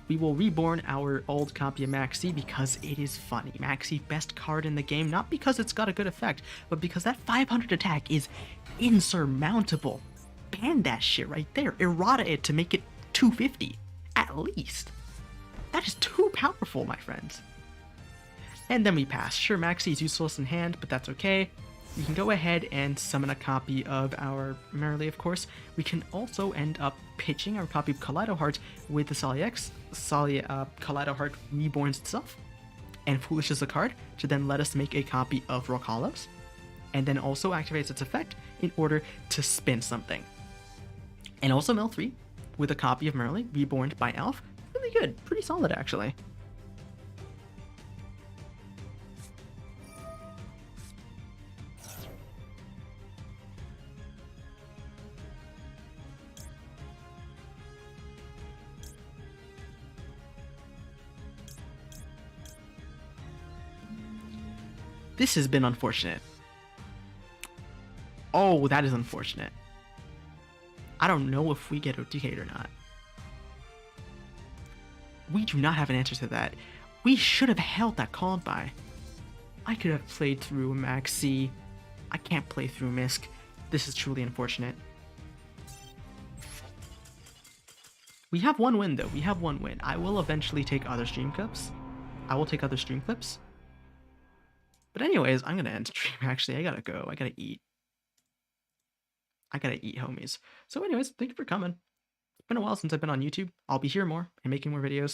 We will reborn our old copy of Maxi because it is funny. Maxi, best card in the game, not because it's got a good effect, but because that 500 attack is insurmountable. Ban that shit right there. Errata it to make it 250, at least. That is too powerful, my friends. And then we pass. Sure, Maxi is useless in hand, but that's okay. We can go ahead and summon a copy of our Merle, of course. We can also end up pitching our copy of Kaleido Heart with the Kaleido Heart reborns itself and foolishes a card to then let us make a copy of Rokalos, and then also activates its effect in order to spin something. And also mill 3 with a copy of Merle reborn by Elf. Really good, pretty solid actually. This has been unfortunate. Oh, that is unfortunate. I don't know if we get OTK'd or not. We do not have an answer to that. We should have held that called by. I could have played through Maxi. I can't play through Misk. This is truly unfortunate. We have one win though. We have one win. I will eventually take other stream clips. I will take other stream clips. But anyways, I'm gonna end stream actually. I gotta go. I gotta eat. Homies. So anyways, thank you for coming. It's been a while since I've been on YouTube. I'll be here more and making more videos.